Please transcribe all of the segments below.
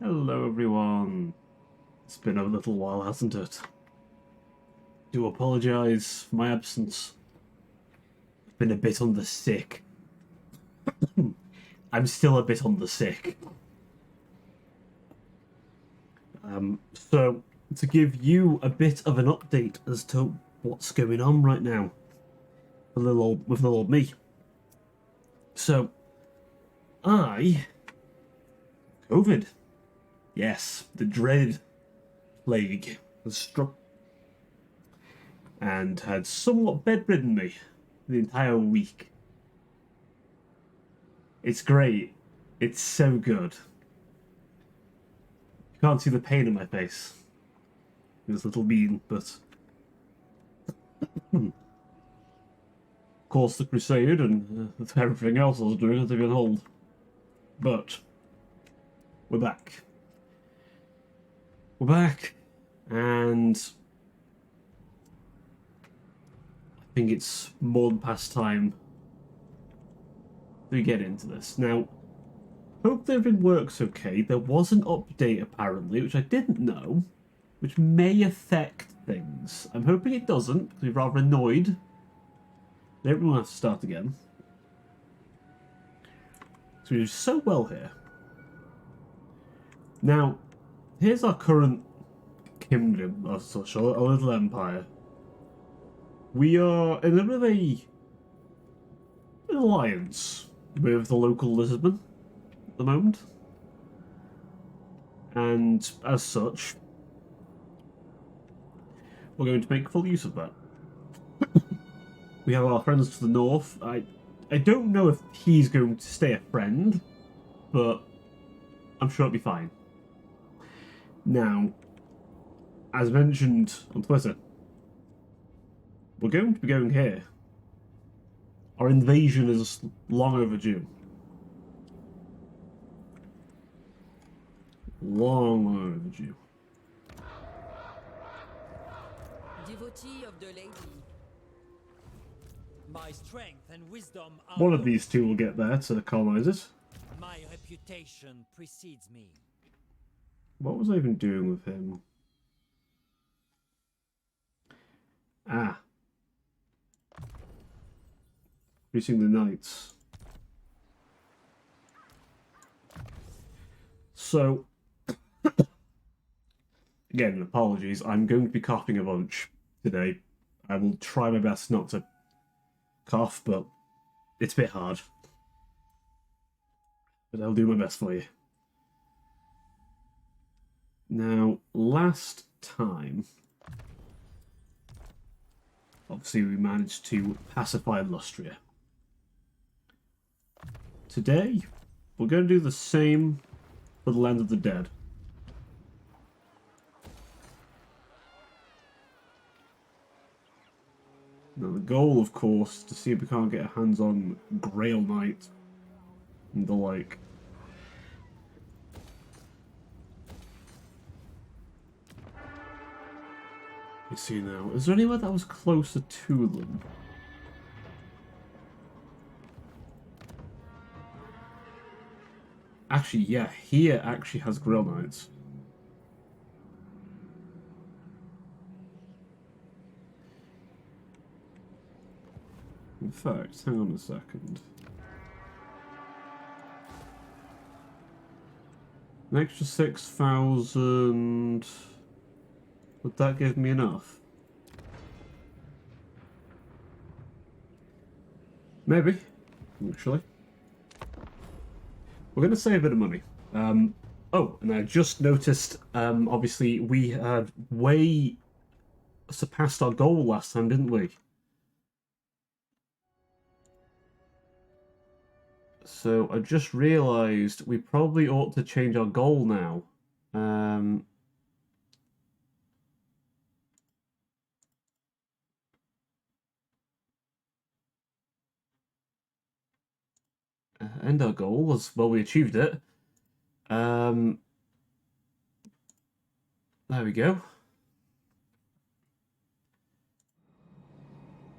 Hello everyone. It's been a little while, hasn't it? Do apologise for my absence. I've been a bit on the sick. I'm still a bit on the sick. So, to give you a bit of an update as to what's going on right now with little old me. So, COVID. Yes, the dreaded plague has struck and had somewhat bedridden me the entire week. It's great. It's so good. You can't see the pain in my face. This little bean, but of course the crusade and everything else I was doing had to be on hold. But we're back. We're back, and I think it's more than past time we get into this. Now, hope everything works okay. There was an update apparently, which I didn't know, which may affect things. I'm hoping it doesn't, because we're rather annoyed. Everyone will have to start again. So we do so well here. Now, here's our current kingdom, or such, a little empire. We are in a bit of an alliance with the local Lisbon at the moment. And as such, we're going to make full use of that. We have our friends to the north. I don't know if he's going to stay a friend, but I'm sure it'll be fine. Now, as mentioned on Twitter, we're going to be going here. Our invasion is long overdue. Long overdue. Devotee of the lady. My strength and wisdom are One of these two will get there to colonize it. My reputation precedes me. What was I even doing with him? Ah. Reducing the knights. So, again, apologies. I'm going to be coughing a bunch today. I will try my best not to cough, but it's a bit hard. But I'll do my best for you. Now, last time, obviously we managed to pacify Lustria. Today, we're going to do the same for the Land of the Dead. Now, the goal, of course, is to see if we can't get our hands on Grail Knight and the like. Let's see now. Is there anywhere that was closer to them? Actually, yeah, here actually has Grail Knights. In fact, hang on a second. An extra 6,000... Would that give me enough? Maybe, actually. We're going to save a bit of money. Oh, and I just noticed, obviously, we had way surpassed our goal last time, didn't we? So I just realised we probably ought to change our goal now. And our goal was, well, we achieved it. There we go.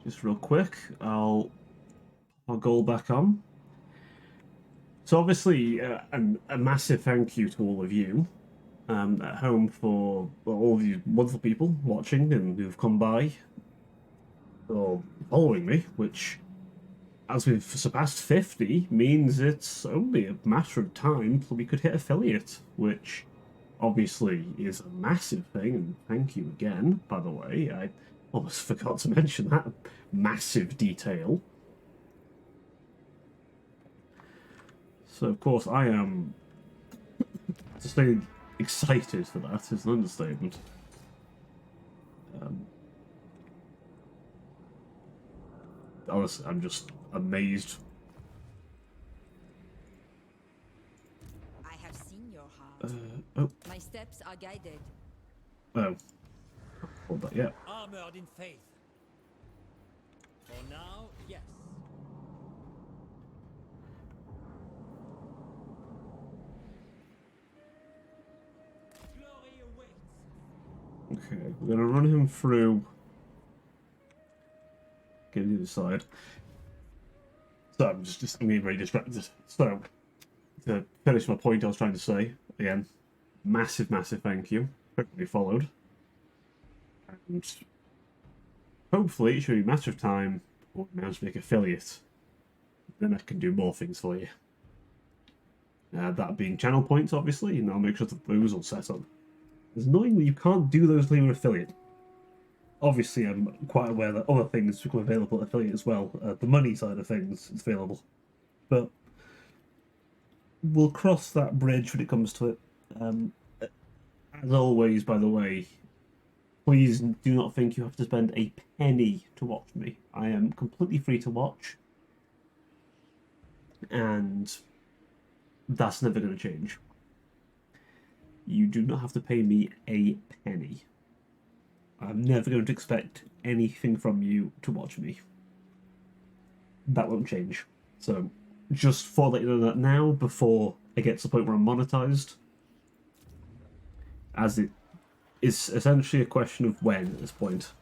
Just real quick, I'll put our goal back on. So obviously, a massive thank you to all of you at home for all of you wonderful people watching and who've come by or following me, which, as we've surpassed 50, means it's only a matter of time till we could hit affiliate, which obviously is a massive thing, and thank you again, by the way. I almost forgot to mention that massive detail. So, of course, I am, to say excited for that is an understatement. Honestly, I'm just amazed. I have seen your heart. Oh, My steps are guided. oh. Hold that, yeah. Armored in faith. For now, yes. Glory awaits. Okay, we're gonna run him through. Get to the other side. So I'm just getting very distracted. So, to finish my point I was trying to say, again, massive thank you. Hopefully followed. And hopefully it should be a matter of time before we manage to make affiliate. Then I can do more things for you. That being channel points, obviously, and I'll make sure that those will set up. Because annoyingly, you can't do those when you're affiliate. Obviously, I'm quite aware that other things become available at affiliate as well. The money side of things is available. But we'll cross that bridge when it comes to it. As always, by the way, please do not think you have to spend a penny to watch me. I am completely free to watch. And that's never going to change. You do not have to pay me a penny. I'm never going to expect anything from you to watch me. That won't change. So, just for let you know that now, before it gets to the point where I'm monetized, as it is essentially a question of when at this point.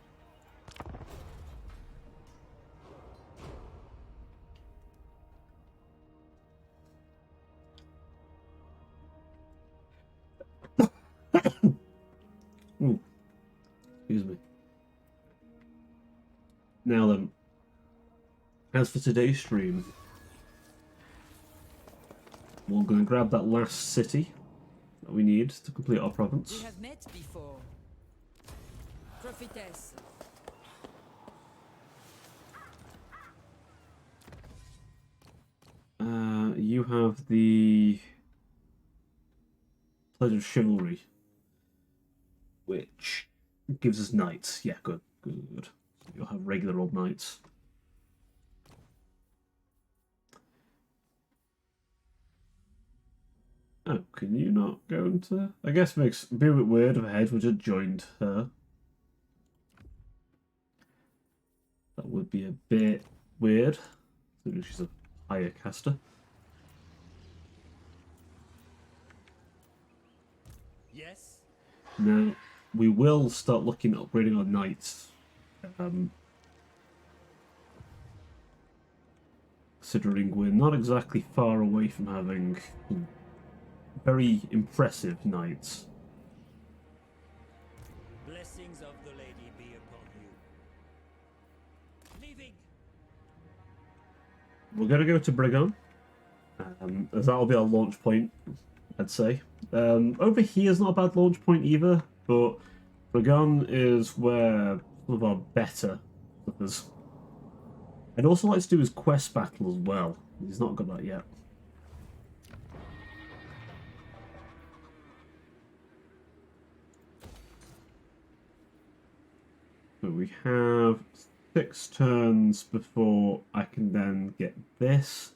Excuse me. Now then, as for today's stream, we're going to grab that last city that we need to complete our province. We have met before. Prophetess. You have the Pledge of Chivalry, which gives us knights. Yeah, good. So you'll have regular old knights. Oh, can you not go into... I guess it makes a bit weird if a head would have joined her. That would be a bit weird. She's a higher caster. Yes. Now, we will start looking at upgrading our knights. Considering we're not exactly far away from having very impressive knights. Blessings of the lady be upon you. Leaving. We're going to go to Brigon, as that'll be our launch point, I'd say. Over here is not a bad launch point either, but Brigon is where some of our better stuff is. I'd also like to do his quest battle as well. He's not got that yet. So we have 6 turns before I can then get this.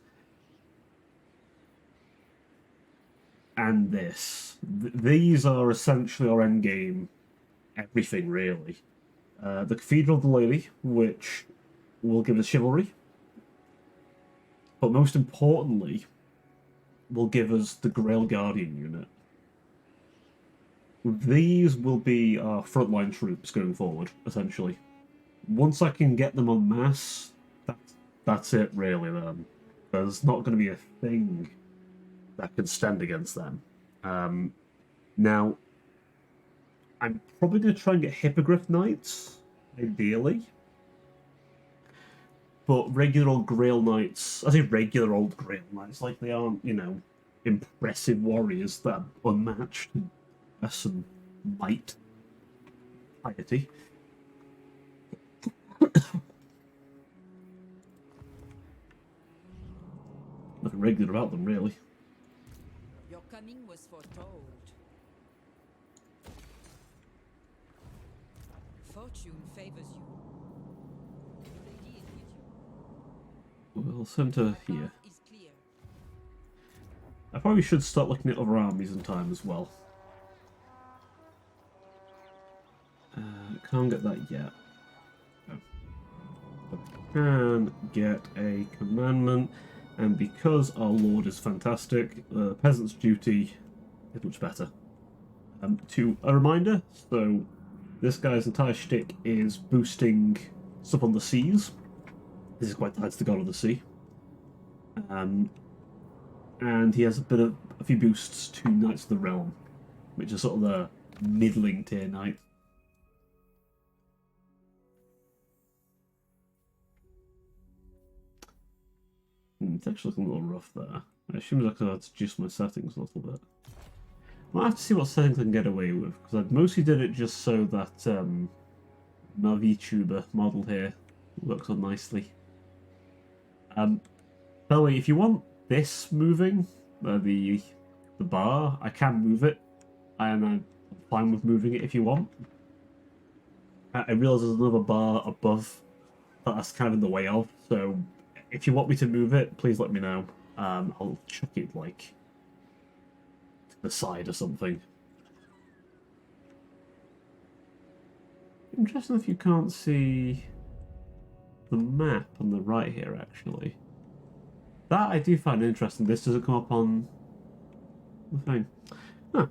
And this. These are essentially our end game. Everything, really. The Cathedral of the Lady, which will give us chivalry. But most importantly, will give us the Grail Guardian unit. These will be our frontline troops going forward, essentially. Once I can get them en masse, that's it, really, then. There's not going to be a thing that can stand against them. Now, I'm probably going to try and get Hippogriff Knights, ideally. But regular old Grail Knights, I say regular old Grail Knights, like they aren't, you know, impressive warriors that are unmatched in prowess and might, piety. Nothing regular about them, really. Your coming was foretold. Fortune favors you. The lady is with you. We'll send her Your here. path is clear. I probably should start looking at other armies in time as well. Can't get that yet. No. But can get a commandment, and because our lord is fantastic, the peasant's duty is much better. To a reminder, so this guy's entire shtick is boosting stuff on the seas. This is quite tied to the god of the sea. And he has a few boosts to Knights of the Realm, which is sort of the middling tier knight. It's actually looking a little rough there. I assume I could have to adjust my settings a little bit. I'll have to see what settings I can get away with, because I mostly did it just so that my VTuber model here works on nicely. By the way, if you want this moving, the bar, I can move it, and I'm fine with moving it if you want. I realise there's another bar above that that's kind of in the way of, so if you want me to move it, please let me know. I'll chuck it, like, to the side or something. Interesting if you can't see the map on the right here, actually. That I do find interesting. This doesn't come up on the thing. Huh.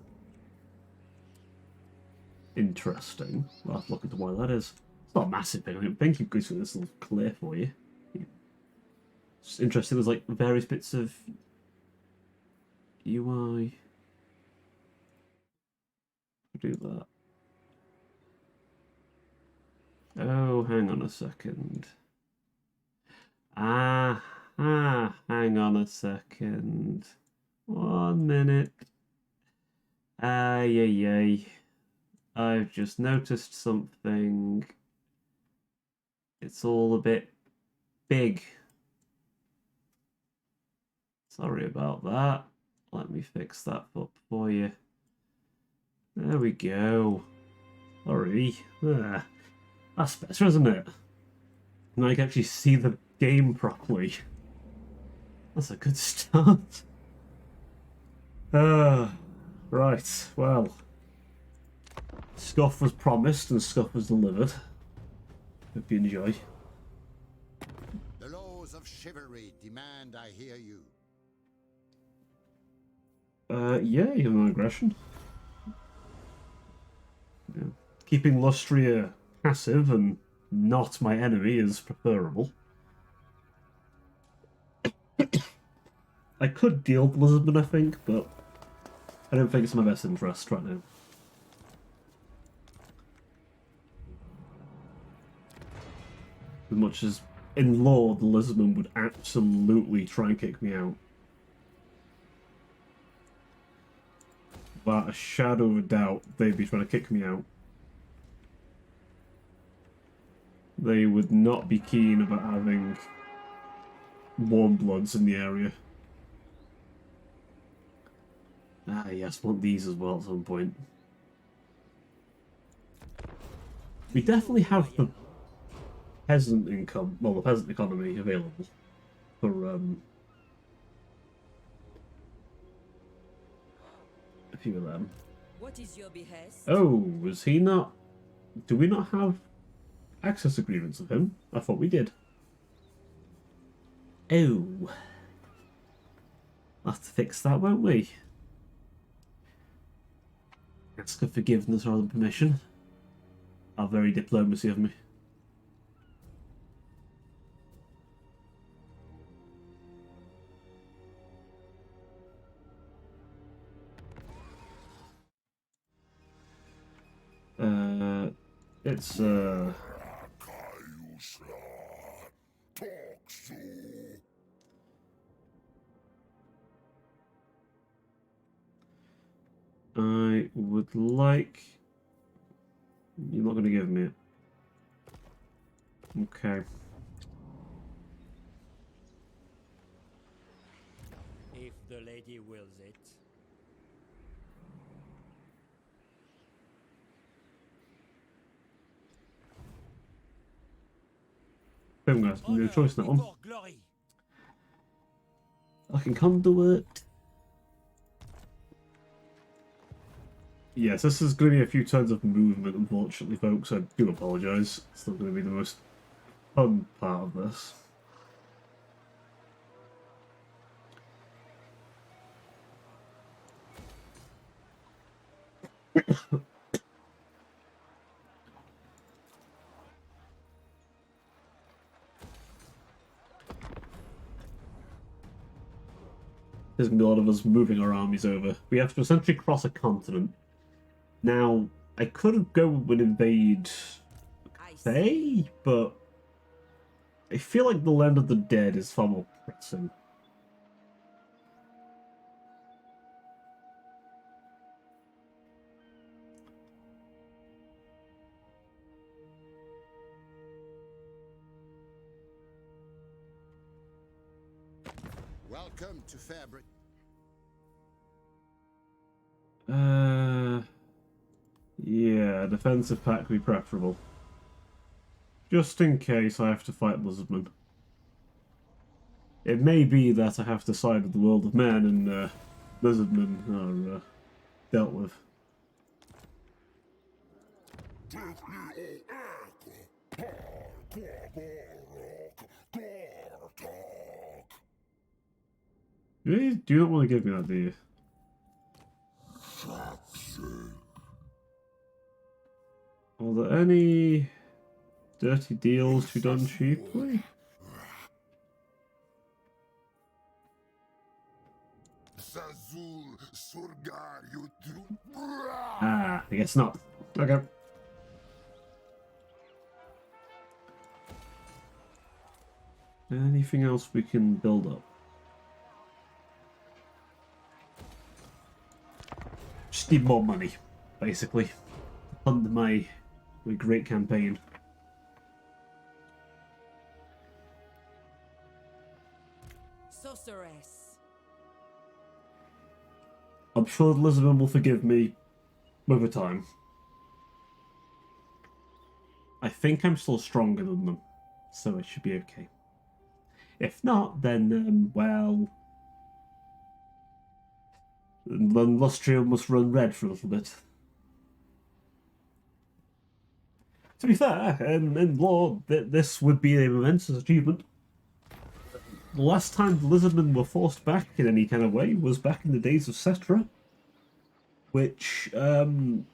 Interesting. I'll have to look into why that is. It's not a massive thing. I don't think you've got this little clear for you. It's interesting. There's like various bits of UI. Do that. Oh, hang on a second. Hang on a second. 1 minute. Ay. I've just noticed something. It's all a bit big. Sorry about that. Let me fix that up for you. There we go. Sorry. There. That's better, isn't it? And I can actually see the game properly. That's a good start. Right, well. Scuff was promised and Scuff was delivered. Hope you enjoy. The laws of chivalry demand I hear you. Yeah, you have no aggression. Yeah. Keeping Lustria passive and not my enemy is preferable. I could deal with Lisbon, I think, but I don't think it's in my best interest right now. As much as, in law, the Lisbon would absolutely try and kick me out. Without a shadow of a doubt, they'd be trying to kick me out. They would not be keen about having warm bloods in the area. Ah, yes, want these as well at some point. We definitely have the peasant income, well, the peasant economy available for a few of them. What is your behest? Oh, was he not? Do we not have access agreements with him? I thought we did. Oh. We'll have to fix that, won't we? Ask for forgiveness rather than permission. How very diplomacy of me. It's I would like. You're not going to give me it. Okay. If the lady wills it. I'm going to have no choice in that one. Before glory. I can conduit. Yes, this is going to be a few turns of movement, unfortunately, folks. I do apologise. It's not going to be the most fun part of this. There's going to be a lot of us moving our armies over. We have to essentially cross a continent. Now, I could go and invade Faye, but I feel like the Land of the Dead is far more pressing. Welcome to Fabric. Yeah, defensive pack would be preferable. Just in case I have to fight lizardmen. It may be that I have to side with the world of men and lizardmen are dealt with. Really? Do you not want to give me that, do you? Are there any dirty deals to be done cheaply? Ah, I guess not. Okay. Anything else we can build up? Just need more money, basically, to fund my great campaign. Sorceress. I'm sure the lizardmen will forgive me over time. I think I'm still stronger than them, so it should be okay. If not, then, well... then Lustria must run red for a little bit. To be fair, in law, this would be a momentous achievement. The last time the lizardmen were forced back in any kind of way was back in the days of Cetra, which, ooh...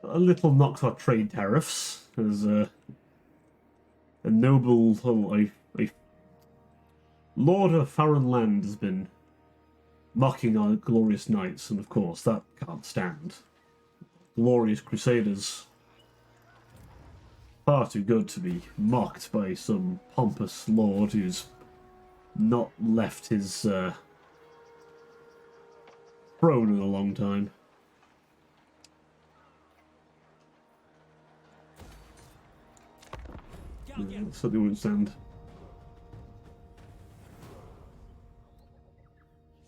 a little knocks our trade tariffs, as a noble, a lord of foreign land has been mocking our glorious knights, and of course that can't stand. Glorious crusaders, far too good to be mocked by some pompous lord who's not left his throne in a long time. Yeah, certainly won't stand.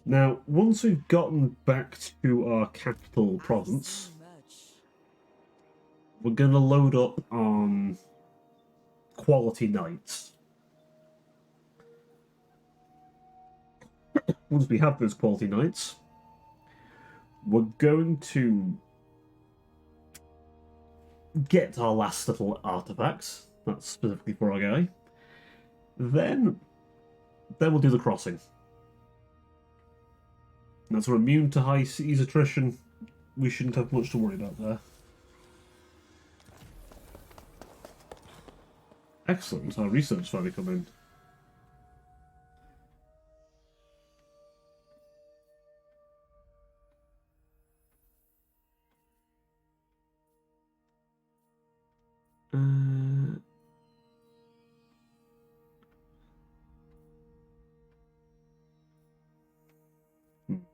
Now, once we've gotten back to our capital province, we're going to load up on quality knights. Once we have those quality knights, we're going to get our last little artifacts. That's specifically for our guy. Then we'll do the crossing. That's we're immune to high seas attrition. we shouldn't have much to worry about there. Excellent, our research finally come in.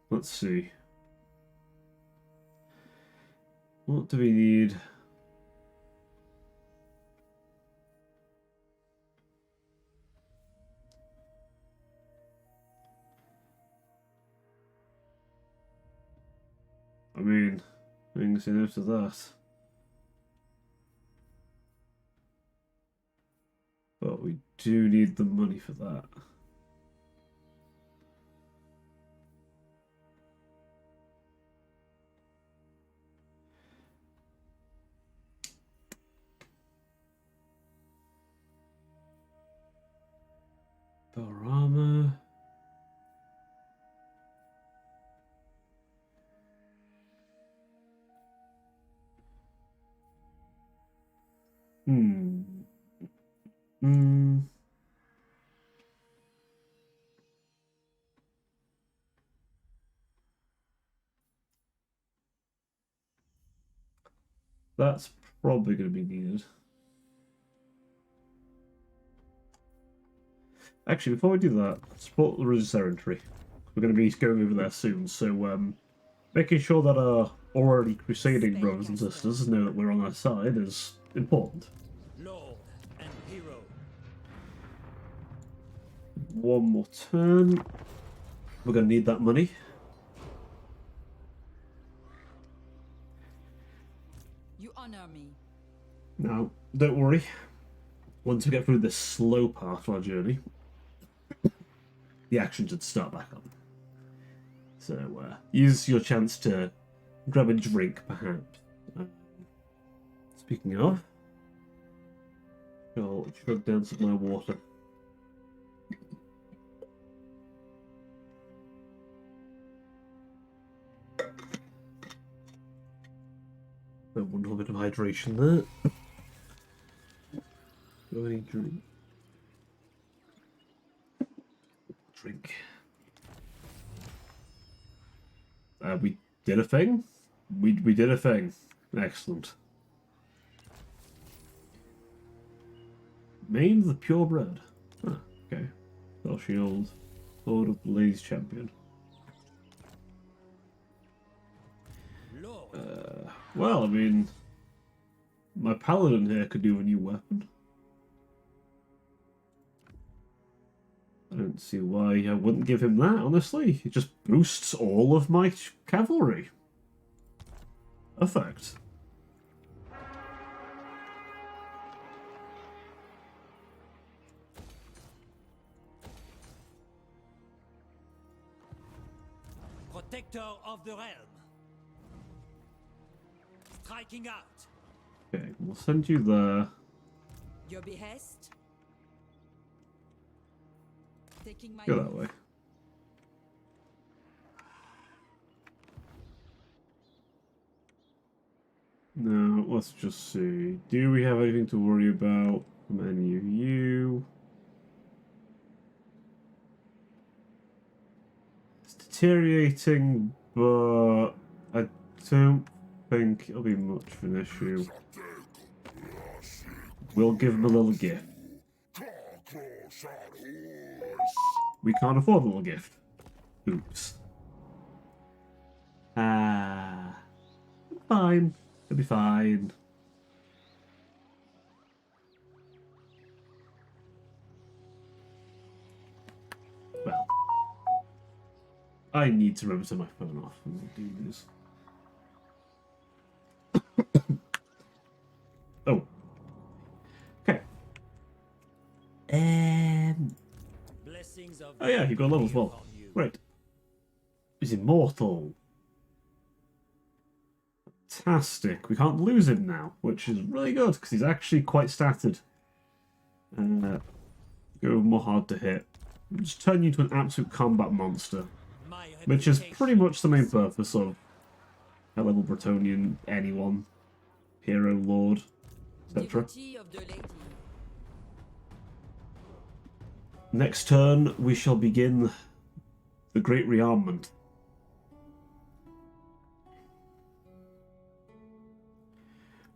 Let's see. What do we need? I mean, I can say no to that. But we do need the money for that. Warhammer. That's probably going to be needed. Actually, before we do that, support the Resistance. We're going to be going over there soon, so making sure that our already crusading brothers and sisters know that we're on their side is important. Lord and hero. One more turn. We're going to need that money. You honor me. Now, don't worry. Once we get through this slow part of our journey, the action should start back up. So, use your chance to grab a drink, perhaps. Speaking of, I'll chug down some of my water. A wonderful bit of hydration there. Go any drink. Drink. We did a thing? We did a thing. Excellent. Mane of the Purebred. Ah, okay. Spell Shield. Sword of the Ladies Champion. Well, I mean, my paladin here could do a new weapon. I don't see why I wouldn't give him that, honestly. It just boosts all of my cavalry. Perfect. Protector of the realm. Striking out. Okay, we'll send you there. Your behest? Taking my Go that way. Now, let's just see. Do we have anything to worry about from any of you? It's deteriorating, but I don't think it'll be much of an issue. We'll give him a little gift. We can't afford a little gift. Oops. Fine. It'll be fine. Well, I need to remember to turn my phone off when we do this. Oh. Okay. Blessings of Oh yeah, he got level as well. Great. He's immortal. Fantastic. We can't lose him now, which is really good because he's actually quite statted. Go more hard to hit. Just turn you into an absolute combat monster, which is pretty much the main purpose of high-level Bretonian, anyone, hero, lord, etc. Devotee of the lady. Next turn, we shall begin the Great Rearmament.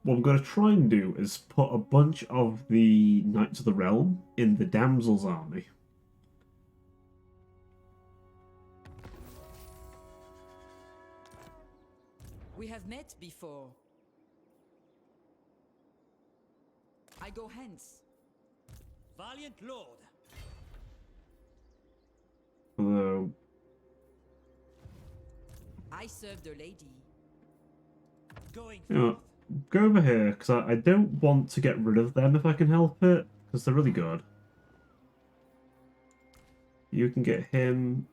What I'm going to try and do is put a bunch of the Knights of the Realm in the Damsel's army. We have met before. I go hence. Valiant Lord. Although, I serve the lady. Going you know, go over here, because I don't want to get rid of them if I can help it, because they're really good. You can get him,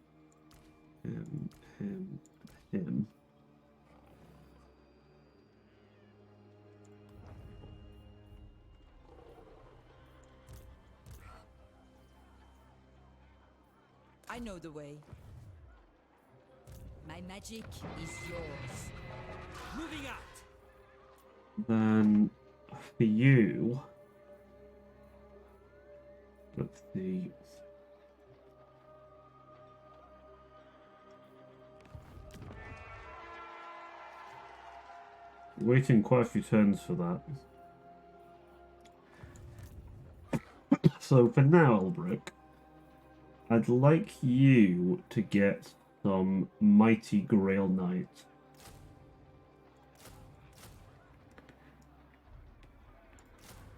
him. I know the way. My magic is yours. Moving out. Then, for you, let's see. Waiting quite a few turns for that. So for now, Elbrick, I'd like you to get some Mighty Grail Knight.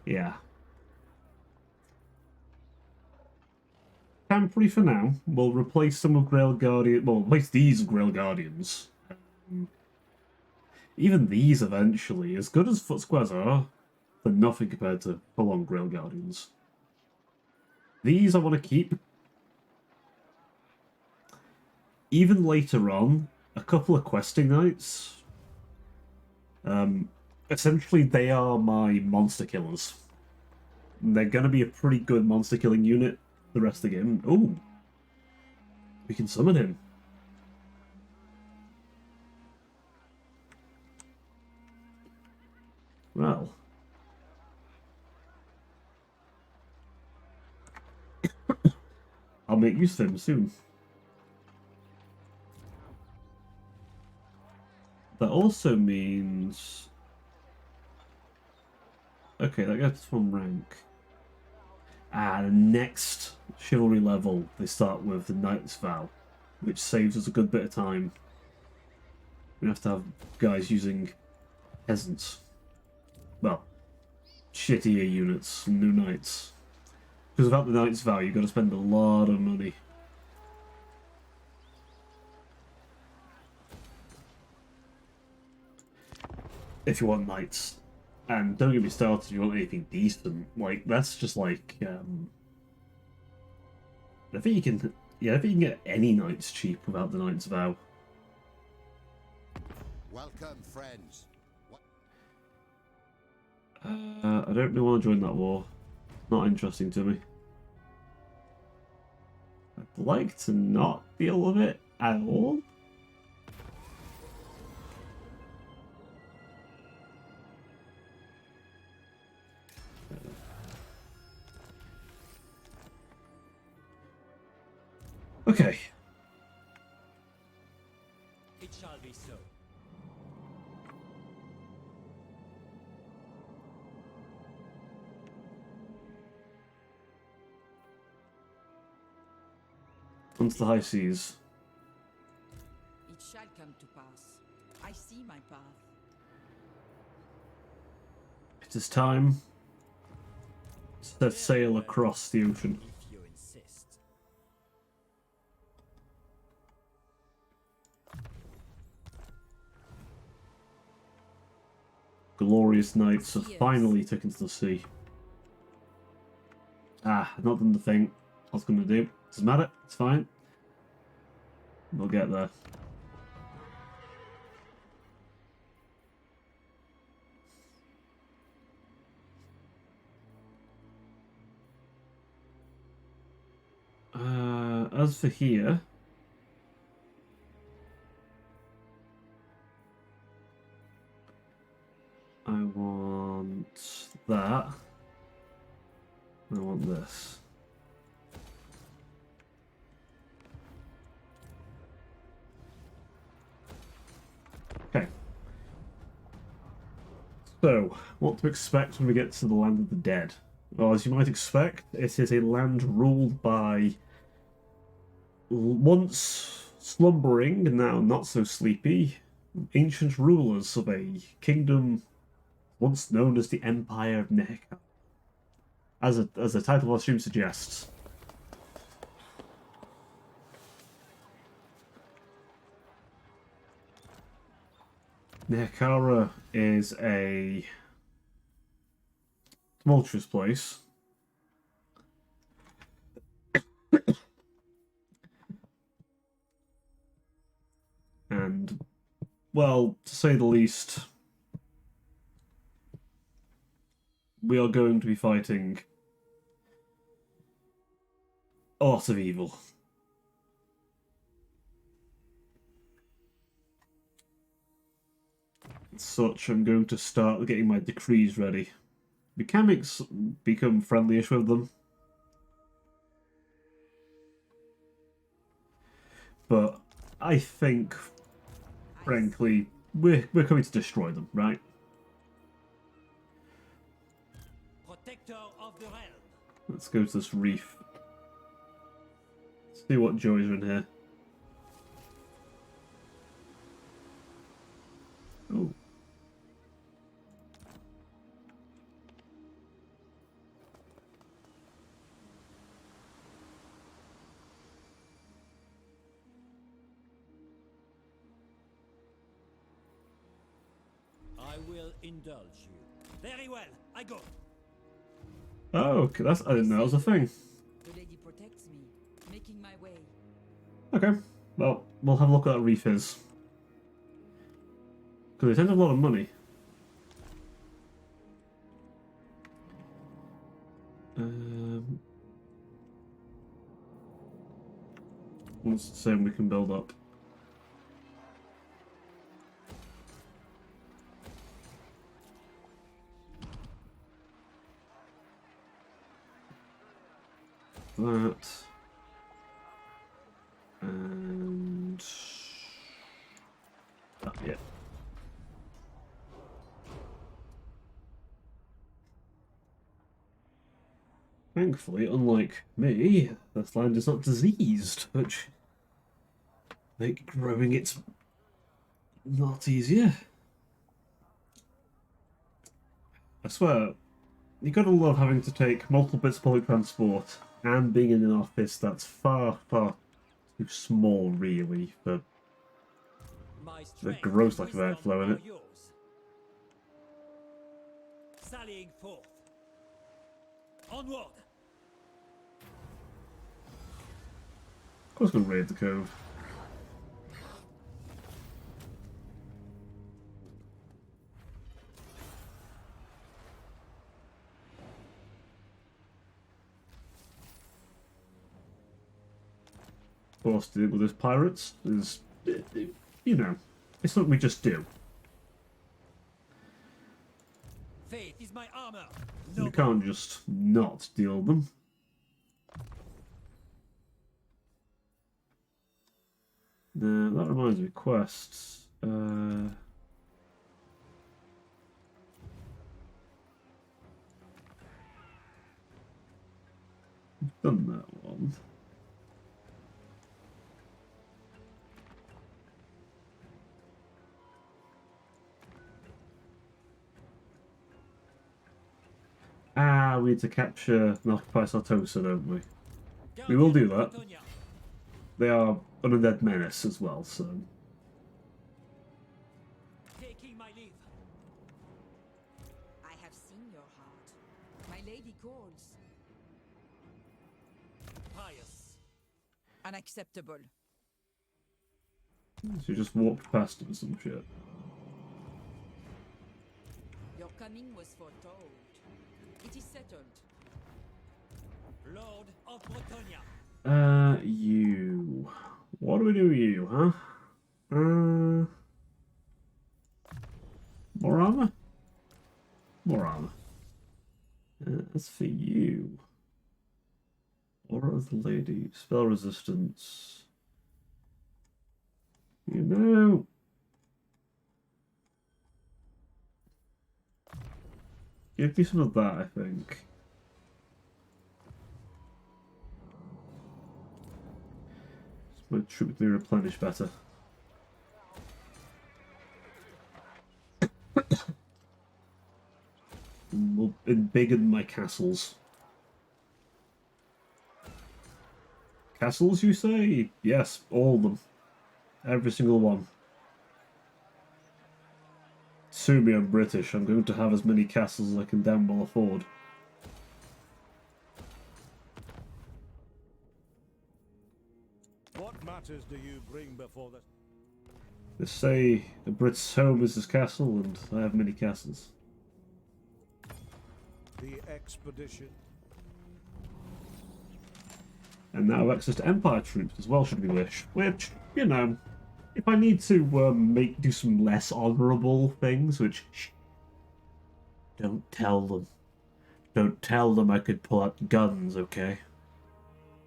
Yeah. Temporary for now. We'll replace some of Grail Guardian. Well, replace these Grail Guardians. Even these eventually, as good as Foot Squares are, they're nothing compared to full-on Grail Guardians. These I want to keep. Even later on, a couple of questing knights. Essentially, they are my monster killers. They're going to be a pretty good monster killing unit the rest of the game. Oh, we can summon him. Well. I'll make use of him soon. That also means... Okay, that gets one rank. The next chivalry level, they start with the Knight's Vow, which saves us a good bit of time. We have to have guys using peasants. Well, shittier units, new knights. Because without the Knight's Vow, you've got to spend a lot of money. If you want knights. And don't get me started if you want anything decent. Like, that's just like, I think you can... Yeah, I think you can get any knights cheap without the Knight's Vow. Welcome, friends. I don't really want to join that war. Not interesting to me. I'd like to not deal with it at all. Okay. It shall be so. Onto the high seas. It shall come to pass. I see my path. It is time to set sail across the ocean. If you insist. Glorious knights have finally taken to the sea. Not done the thing I was going to do. Doesn't matter, it's fine. We'll get there. As for here... I want this. Okay. So, what to expect when we get to the land of the dead? Well, as you might expect, it is a land ruled by once slumbering and now not so sleepy ancient rulers of a kingdom once known as the Empire of Nehekhara. As the title I assume suggests. Nehekhara is a tumultuous place. And, well, to say the least, we are going to be fighting a lot of evil. As such, I'm going to start getting my decrees ready. Mechanics become friendly-ish with them. But I think, frankly, we're coming to destroy them, right? Protector of the realm. Let's go to this reef. See what joys are in here. Oh. I will indulge you. Very well, I go. Oh, okay, I didn't know that was a thing. The lady protects me, making my way. Okay, well, we'll have a look at that reef is. Because they tend to have a lot of money. What's the same we can build up? That. And... oh, yeah. Thankfully, unlike me, this land is not diseased, which make growing it not easier. I swear, you gotta love having to take multiple bits of public transport and being in an office that's far, far too small, really, for the gross lack of airflow in it. Sallying forth. Onward. Of course, we'll raid the cove. Of course, dealing with those pirates is, you know, it's something we just do. Faith is my armor. We can't just not deal with them. That reminds me, quests. Done that one. Ah, we need to capture and occupy Sartosa, don't we? We will do that. They are an undead menace as well, so... Taking my leave. I have seen your heart. My lady calls. Pious. Unacceptable. So you just walked past them or some shit. Your coming was foretold. It is settled. Lord of Bretonia. You... What do we do with you, huh? More armor? More armor. As for you... Aura of the Lady. Spell resistance. You know. Give me some of that, I think. My troop can be replenished better. And bigger than my castles. Castles, you say? Yes, all of them. Every single one. Sue me, I'm British. I'm going to have as many castles as I can damn well afford. What matters do you bring before the... They say a Brit's home is his castle, and I have many castles. The expedition? And now access to Empire troops as well, should we wish. Which, you know, if I need to do some less honourable things, which... Shh, don't tell them. Don't tell them I could pull out guns, okay?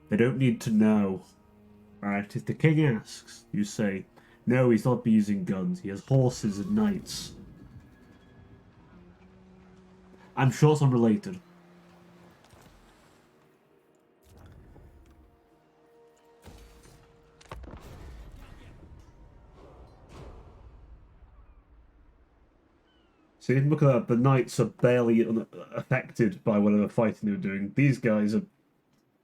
They don't need to know. Alright, if the king asks, you say, no, he's not using guns, he has horses and knights. I'm sure it's unrelated. See, look at that, the knights are barely affected by whatever fighting they're doing. These guys are,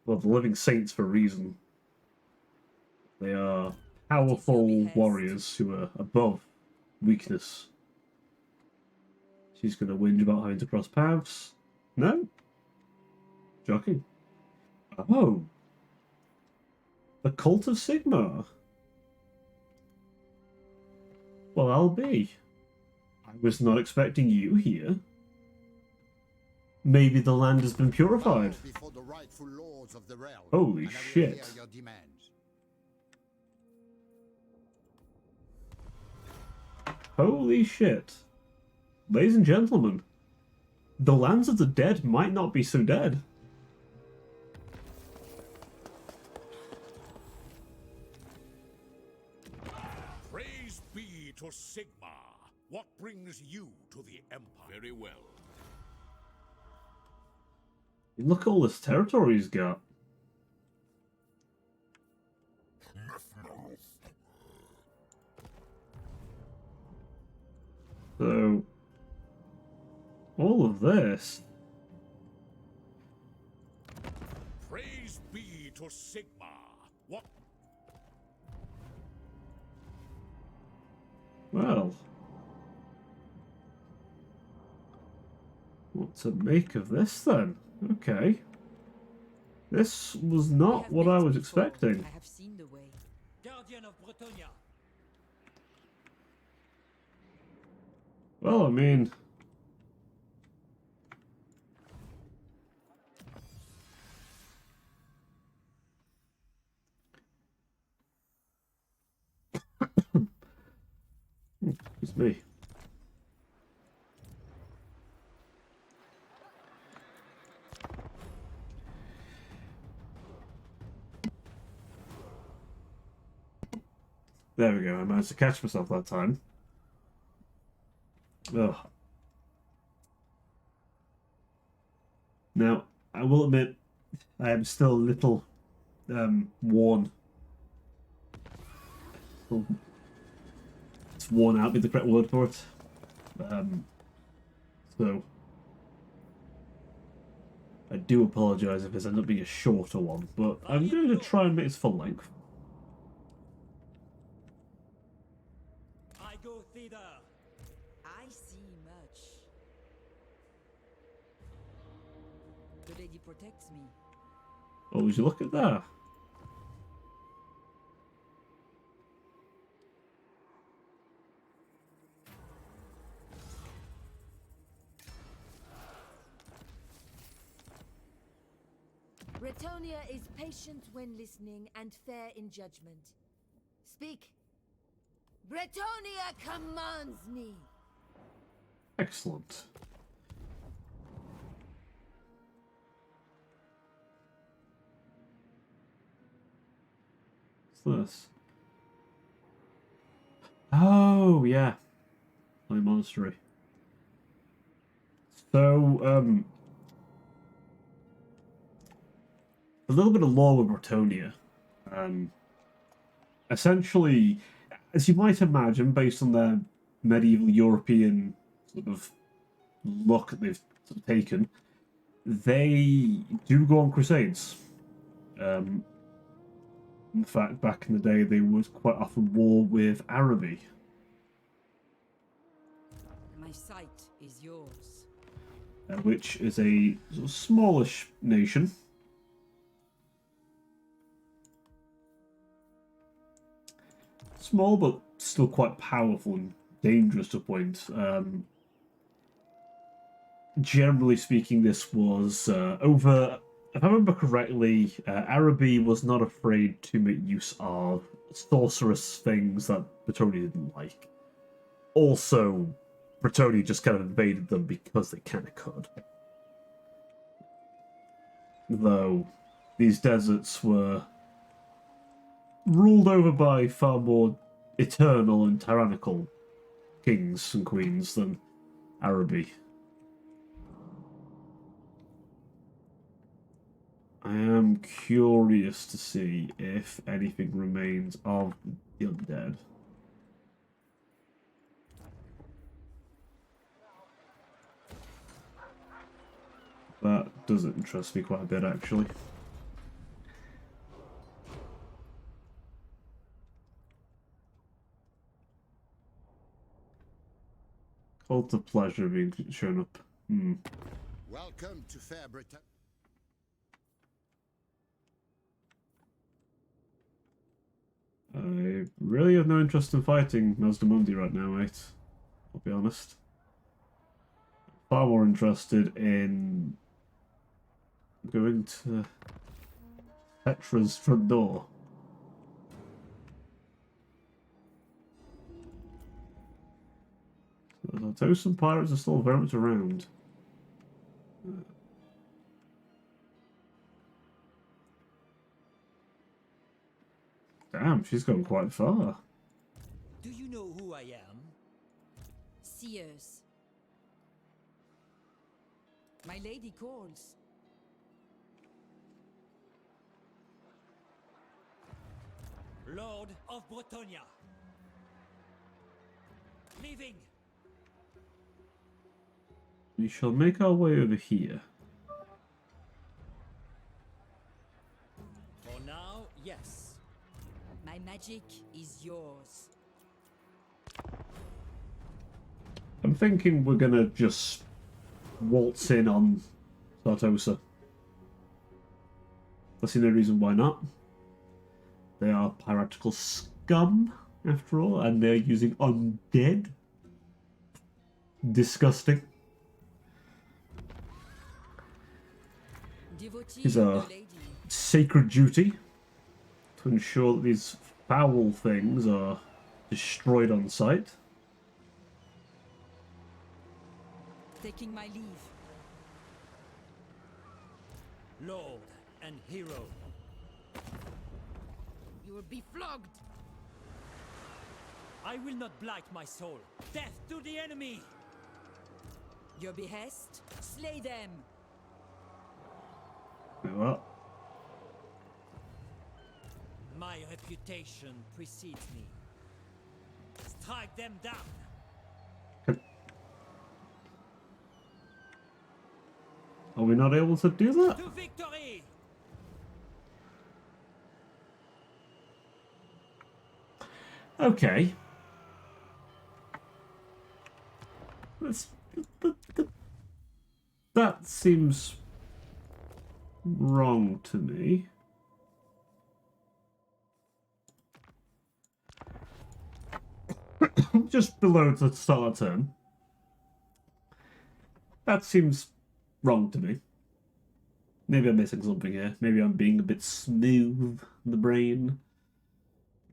well, the living saints for a reason. They are powerful warriors who are above weakness. She's going to whinge about having to cross paths. No? Joking. Oh. The Cult of Sigmar. Well, I'll be. I was not expecting you here. Maybe the land has been purified. Before the rightful lords of the realm, Holy and I will shit. hear your demands. Holy shit. Ladies and gentlemen, the lands of the dead might not be so dead. Praise be to Sigmar. What brings you to the Empire? Very well. Look at all this territory he's got. So, all of this. Praise be to Sigmar. What? Well, what to make of this then? Okay. This was not what I was expecting. I have seen the way. Guardian of Bretonia. Well, I mean... It's me. There we go, I managed to catch myself that time. Ugh. Now, I will admit, I am still a little worn. It's worn out, be the correct word for it. So, I do apologise if this ends up being a shorter one, but I'm going to try and make this full length. I go thither. I see much. The lady protects me. Oh, would you look at that? Bretonia is patient when listening and fair in judgment. Speak. Bretonia commands me. Excellent. What's this? Oh, yeah. My monastery. So, a little bit of lore with Bretonia. Essentially, as you might imagine, based on their medieval European sort of look that they've sort of taken, they do go on crusades. In fact, back in the day, they would quite often war with Araby. My sight is yours. Which is a sort of smallish nation. Small, but still quite powerful and dangerous to point. Generally speaking, this was over. If I remember correctly, Araby was not afraid to make use of sorcerous things that Bretonia didn't like. Also, Bretonia just kind of invaded them because they kind of could. Though these deserts were ruled over by far more eternal and tyrannical kings and queens than Araby. I am curious to see if anything remains of the undead. That does interest me quite a bit, actually. Cult of Pleasure being shown up. Welcome to Fair Britain. I really have no interest in fighting Mazdamundi right now, mate. I'll be honest. Far more interested in going to Petra's front door. The Tosan pirates are still very much around. Damn, she's gone quite far. Do you know who I am? Seers. My lady calls. Lord of Bretonia. Leaving. We shall make our way over here. For now, yes. My magic is yours. I'm thinking we're gonna just waltz in on Sartosa. I see no reason why not. They are piratical scum, after all, and they're using undead. Disgusting. Devotee It's of a the lady. sacred duty to ensure that these foul things are destroyed on sight. Taking my leave. Lord and hero. You will be flogged. I will not blight my soul. Death to the enemy! Your behest? Slay them. Wait, what? My reputation precedes me. Strike them down! Are we not able to do that? To victory! Okay. That seems wrong to me. Just below the start turn. That seems wrong to me. Maybe I'm missing something here. Maybe I'm being a bit smooth in the brain.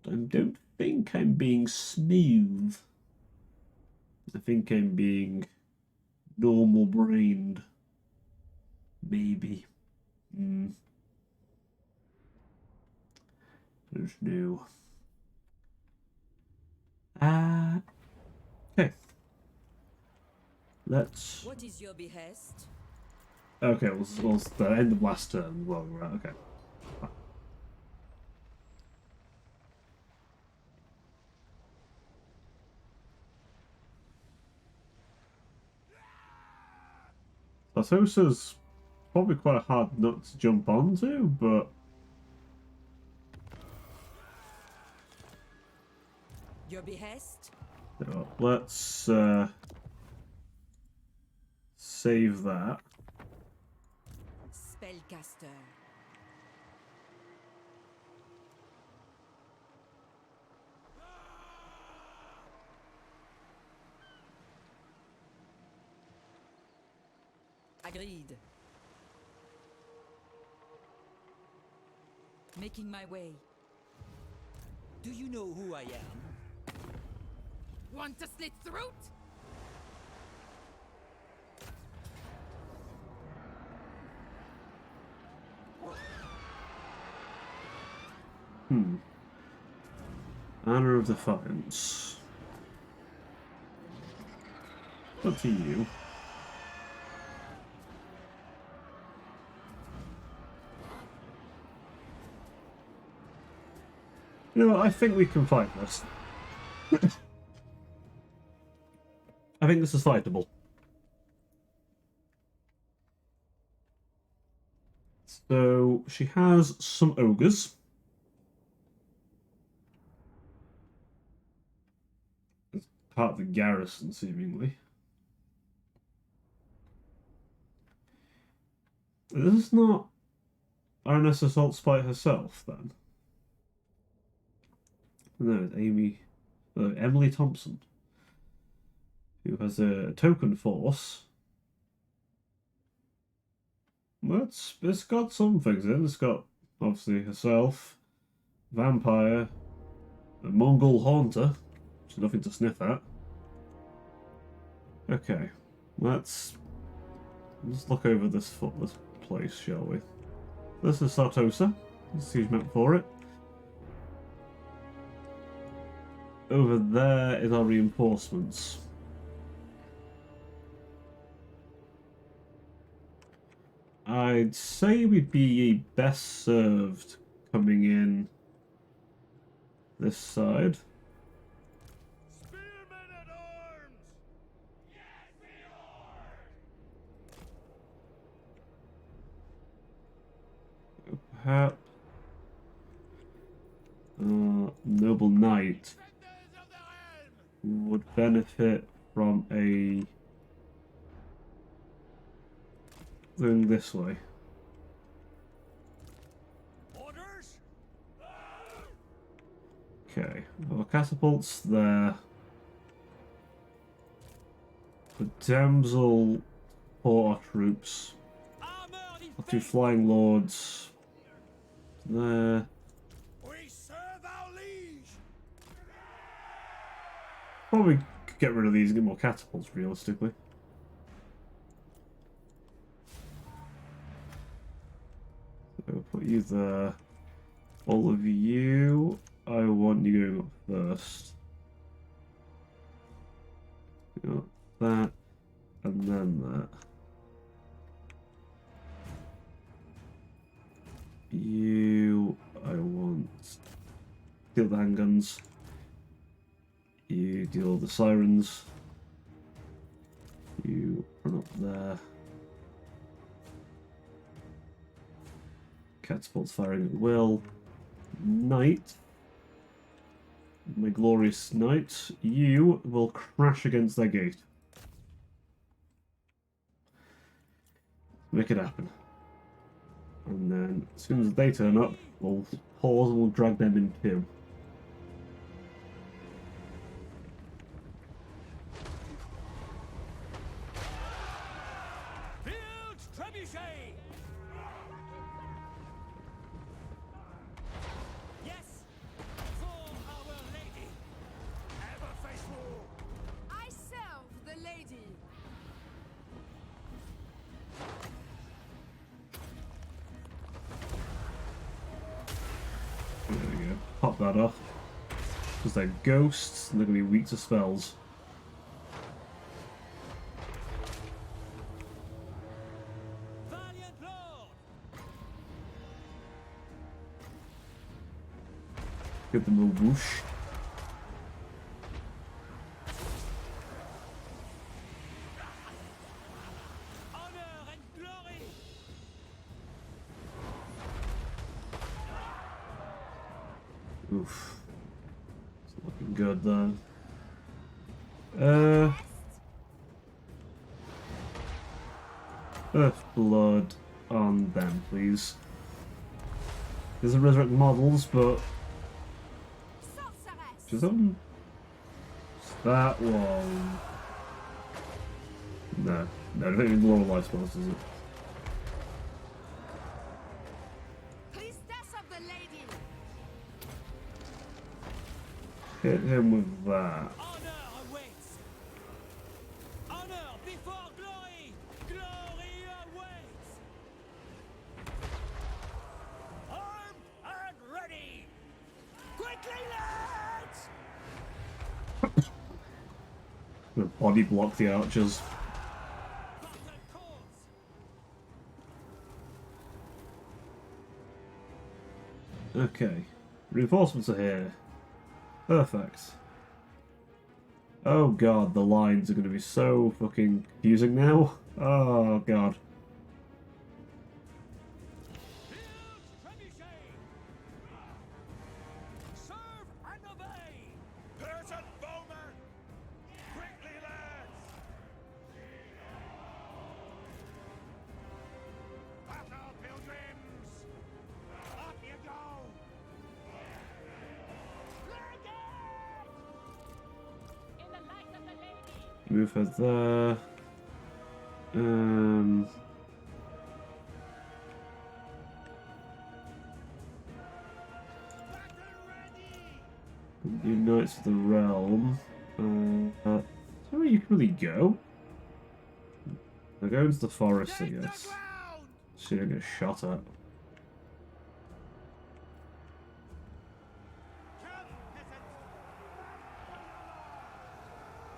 I don't think I'm being smooth. I think I'm being normal brained. Maybe. There's new. Okay. Let's. What is your behest? Okay, it was the end of last turn. Well, we're at. Okay. Lathosa's probably quite a hard nut to jump onto, but Your behest? let's save that. Spellcaster. Agreed. Making my way. Do you know who I am? Want to slit throat? Honor of Defiance. Up to you. You know what, I think we can fight this. I think this is fightable. So, she has some ogres. It's part of the garrison, seemingly. This is not Ironess Assault Spy herself, then. No, it's Emily Thompson, who has a token force. Well, it's got some things in. It's got, obviously, herself, vampire, a Mongol haunter, which is nothing to sniff at. Okay, let's look over this place, shall we? This is Sartosa. There's a huge map for it. Over there is our reinforcements. I'd say we'd be best served coming in this side. Spearmen at arms! Yes, my lord! Perhaps Noble Knight would benefit from a going this way. Orders? Okay, our catapults there. The damsel for our troops. Armored in Our two faith! flying lords there. We serve our liege! Probably could get rid of these and get more catapults realistically. So we'll put you there. All of you, I want you going up first. Got that, and then that. You, I want deal the handguns. You deal the sirens. You run up there. Catapults firing at will. Knight, my glorious knight, you will crash against their gate. Make it happen. And then, as soon as they turn up, we'll pause and we'll drag them in too. Build trebuchet! Yes! For Our Lady! Ever faithful! I serve the lady. There we go. that off. Because they're ghosts and they're going to be weak to spells. Valiant Lord! Give them a whoosh. Honor and glory! Oof. It's looking good then. Earth blood on them, please. There's a resurrect models, but Sorceress! just on that one. No, I don't think lower life spells, does it? Priestess of the Lady! Hit him with that. Honor awaits! Honor before glory! Glory awaits! Armed and ready! Quickly, lads! The body block the archers. Battle calls! Okay. Reinforcements are here. Perfect. Oh god, the lines are going to be so fucking confusing now. Oh god. Build trebuchet! Serve and obey! Peasant bowman! Quickly, lads! Battle, pilgrims! Up you go! In the light of the lady. Move her there. Unites with the realm. Is there where you can really go? I'll go into the forest, I guess. So you don't get shot at.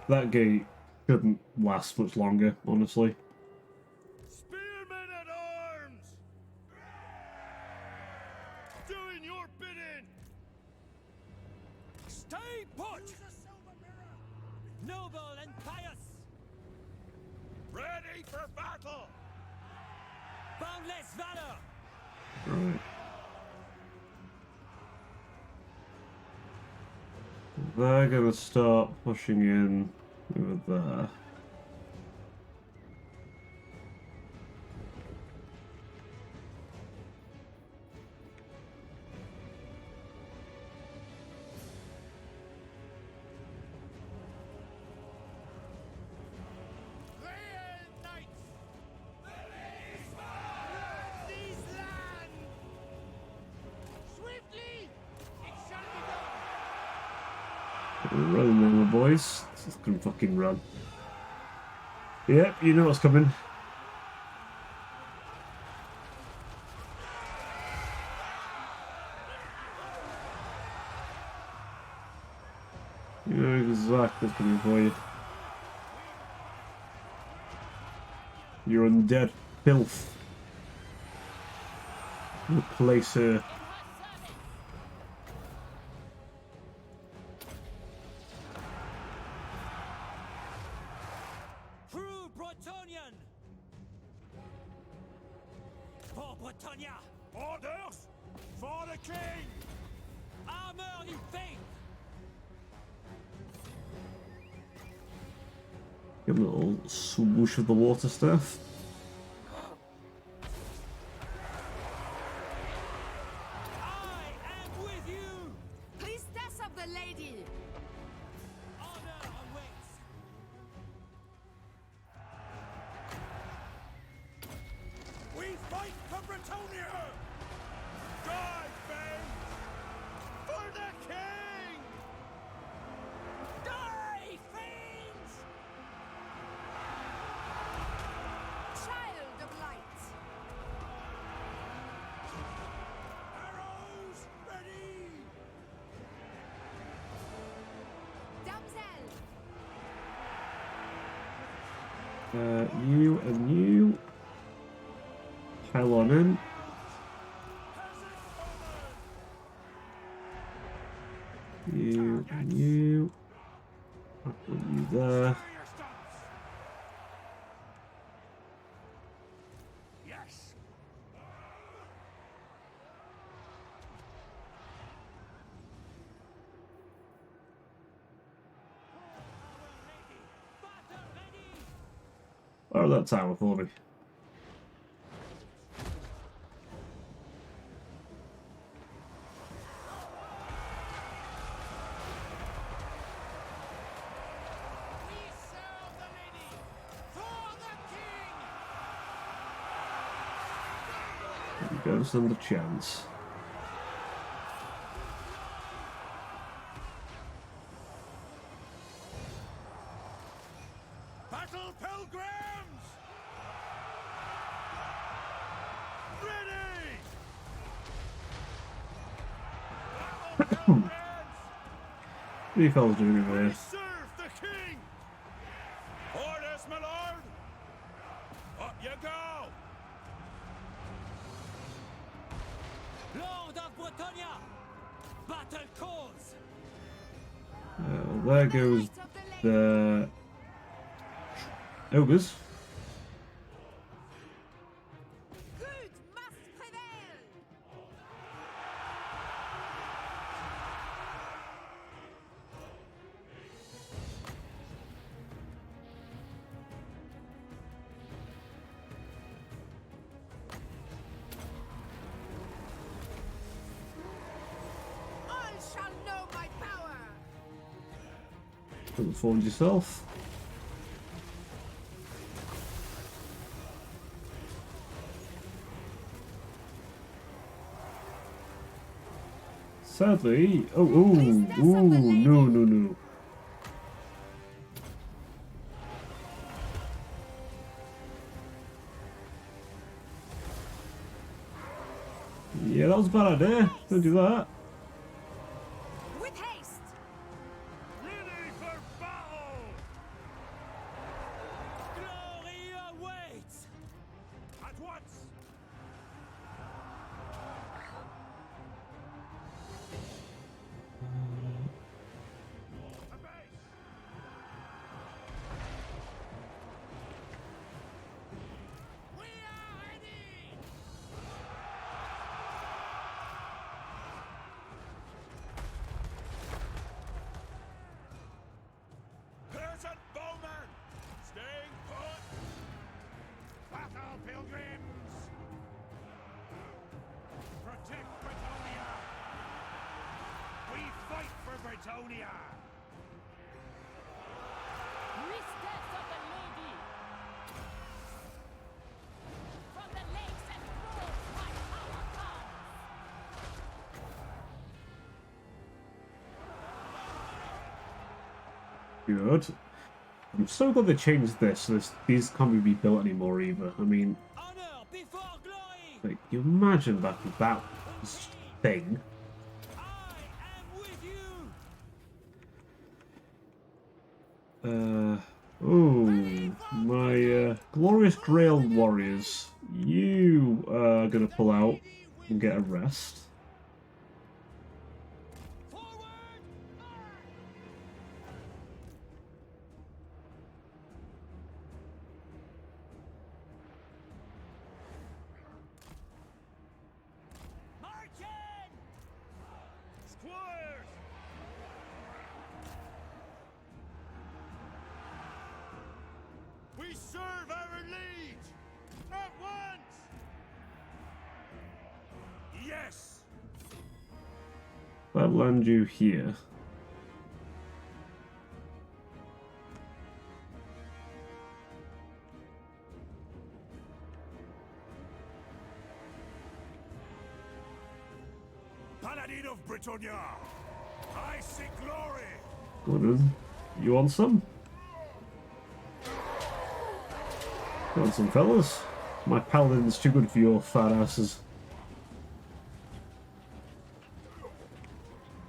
That gate shouldn't last much longer, honestly. Spearmen at arms! Doing your bidding! Stay put! Noble and pious! Ready for battle! Boundless valor! Right. They're gonna start pushing in over there. Run then, my boys. Just gonna fucking run. Yep, you know what's coming. You know exactly what's coming for you. You're undead filth. Replace her. True Bretonian! For Bretonia! Orders for the king! Armor in faith! Give a little swoosh of the water staff. I am with you! Priestess of the Lady! Honor awaits! We fight for Bretonia! Die, Ben! For the king! Die, fiends! Child of Light! Arrows ready! You and you. Pile on in. You and you. I'll put you there. Yes. Oh, that tower for me. There goes another chance. Battle pilgrims! Ready! Battle pilgrims! What are you fellas doing over We here? serve the king! Orders, my lord! Up you go! Lord of Bretonia! Battle calls! There goes the ogres. Good must prevail. All shall know my power. Transformed yourself. Sadly, no, no, no. Yeah, that was a bad idea. Don't do that. With haste. Ready for battle! Glory awaits! At once! To base! We are ready! Peasant bowmen! Staying put! Battle pilgrims! Protect Bretonia! We fight for Bretonia! Priestess of the lady! From the lakes and groves my power comes! Good. I'm so glad they changed this. So these can't be built anymore either. I mean, Honor before glory! like, you imagine that thing. I am with you! My glorious Grail warriors. You are gonna pull out and get a rest. Forward! Marching! Squires! We serve our liege! At once! Yes! That'll land you here. Paladin of Bretonia! I seek glory! Go on then. You want some? You want some, fellas? My paladin's too good for your fat asses.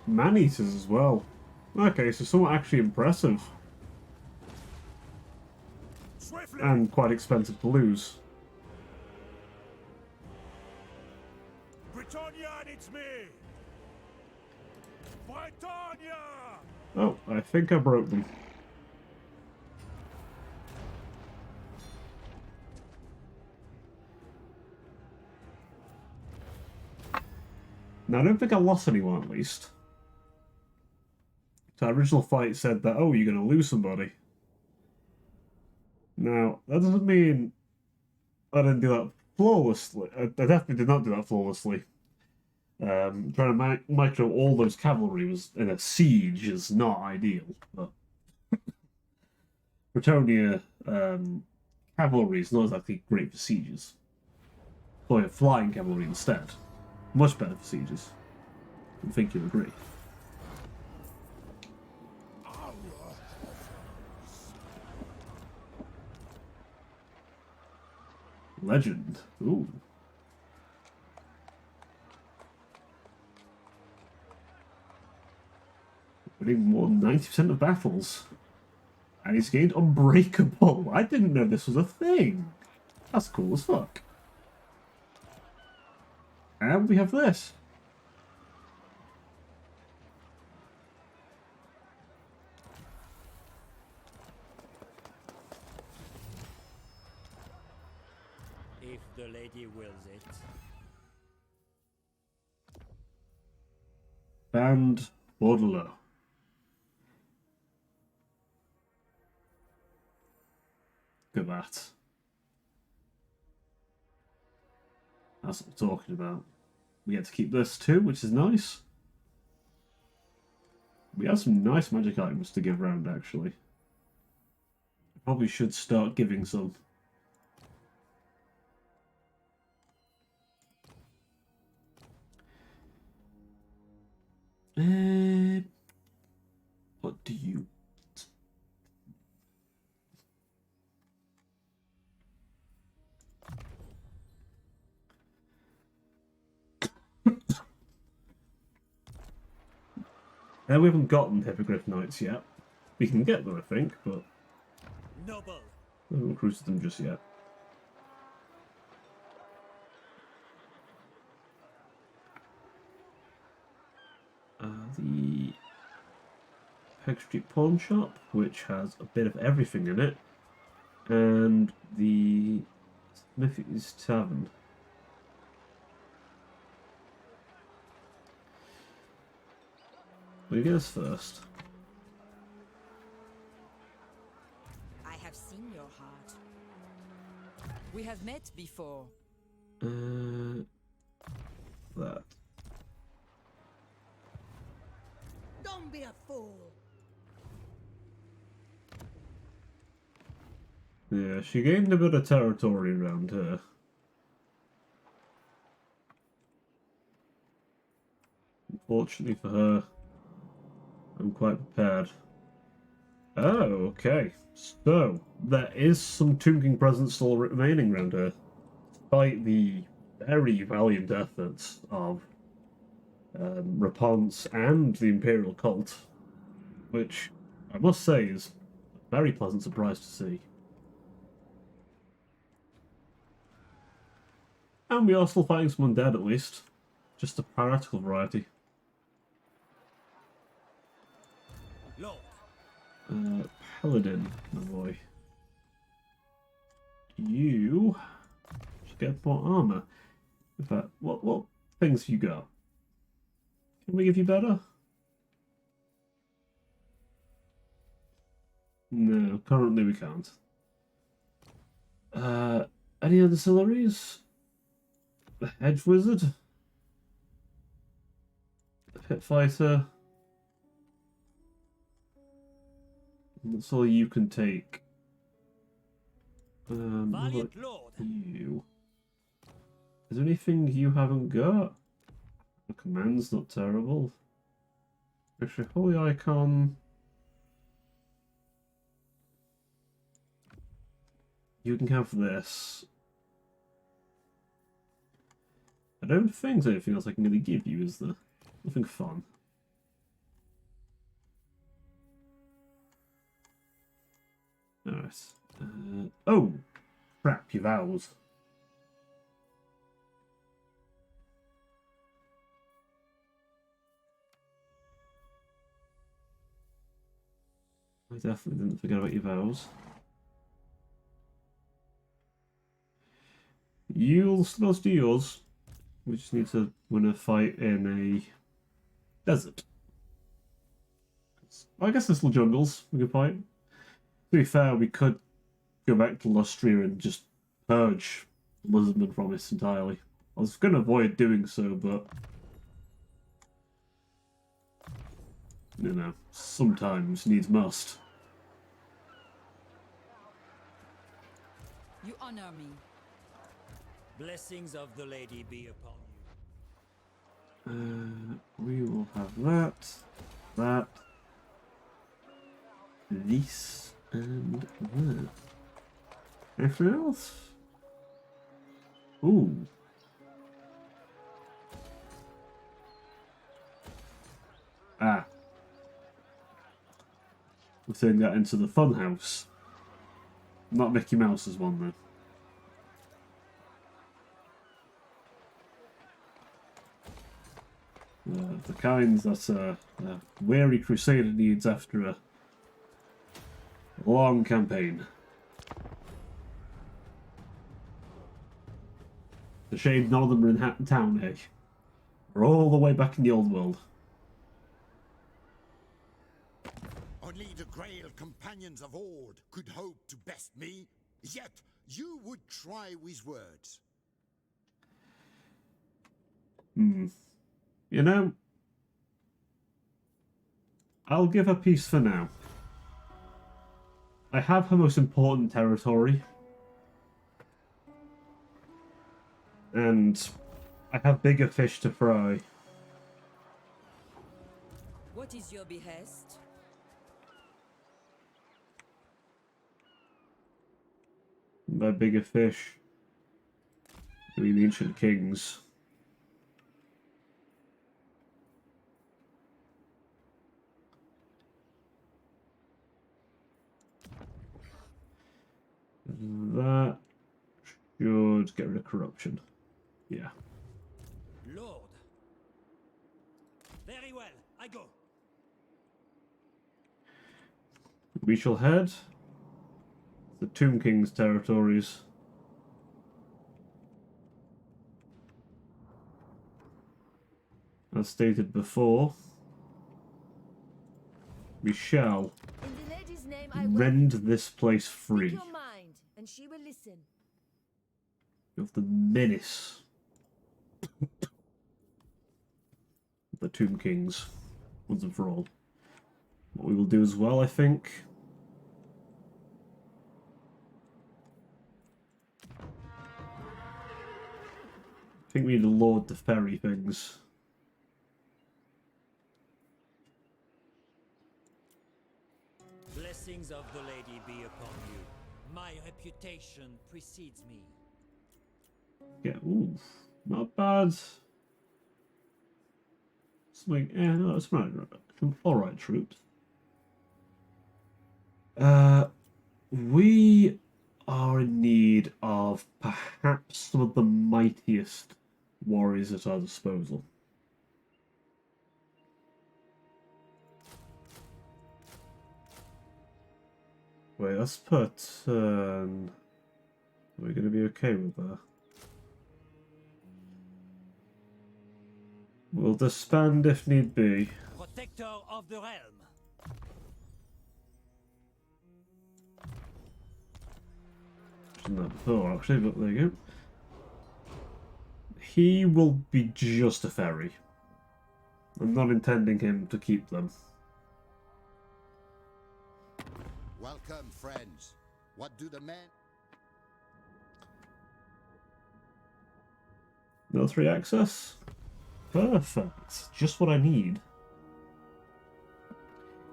Man-eaters as well. Okay, so somewhat actually impressive. Swift and quite expensive to lose. Britannia needs me! Britannia! Oh, I think I broke them. Now, I don't think I lost anyone, at least. So, our original fight said that, oh, you're going to lose somebody. Now, that doesn't mean I didn't do that flawlessly. I definitely did not do that flawlessly. Trying to micro all those cavalry was in a siege is not ideal, but Bretonia cavalry is not exactly great for sieges. So you have flying cavalry instead. Much better for sieges. I think you'll agree. Legend. Ooh. Winning more than 90% of battles. And he's gained Unbreakable. I didn't know this was a thing. That's cool as fuck. And we have this. If the lady wills it. Band Bordelot. Look at that. That's what we're talking about. We get to keep this too, which is nice. We have some nice magic items to give around, actually. Probably should start giving some. What do you... And we haven't gotten Hippogriff Knights yet. We can get them, I think, but Noble. we haven't recruited them just yet. The Peg Street Pawn Shop, which has a bit of everything in it, and the Smithy's Tavern. We get this first. I have seen your heart. We have met before. That. Don't be a fool. Yeah, she gained a bit of territory around her. Unfortunately for her, I'm quite prepared. Oh, okay. So, there is some Tomb King presence still remaining around her, despite the very valiant efforts of Rapunzel and the Imperial Cult, which I must say is a very pleasant surprise to see. And we are still fighting some undead at least, just a piratical variety. Lord. Paladin, my boy. You should get more armor. In fact, what things have you got? Can we give you better? No, currently we can't. Any ancillaries? The Hedge Wizard? The Pit Fighter? That's all you can take. Valiant Lord. You. Is there anything you haven't got? The command's not terrible. Actually, Holy Icon. You can have this. I don't think there's anything else I can really give you, is there? Nothing fun. Alright. Oh, crap! Your vows. I definitely didn't forget about your vows. You'll still do yours. We just need to win a fight in a desert. I guess there's still jungles we could fight. To be fair, we could go back to Lustria and just purge Lisbon from it entirely. I was going to avoid doing so, but you know, sometimes needs must. You honor me. Blessings of the lady be upon you. We will have that, this, and that. Anything else? Ooh. Ah. We're turning that into the fun house. Not Mickey Mouse's one, though. The kind that a weary crusader needs after a long campaign. It's a shame none of them are in Hatton Town, eh? We're all the way back in the old world. Only the Grail companions of old could hope to best me, yet you would try with words. You know, I'll give her peace for now. I have her most important territory. And I have bigger fish to fry. What is your behest? By bigger fish, I mean the ancient kings. That should get rid of corruption. Yeah. Lord. Very well, I go. We shall head to the Tomb King's territories. As stated before, we shall In the lady's name, I rend this place Speak free your mind, and she will listen. of the menace of the Tomb Kings once and for all. What we will do as well, I think, we need to lord the ferry things. Blessings of the lady be upon you. My reputation precedes me. Yeah, ooh, not bad. Something, no, it's right. Alright, troops. We are in need of perhaps some of the mightiest warriors at our disposal. Wait, let's put are we going to be okay with that? We'll disband if need be. Protector of the realm. Done that before, actually, but there you go. He will be just a ferry. I'm not intending him to keep them. Welcome, friends. What do the men? Military access? Perfect. Just what I need.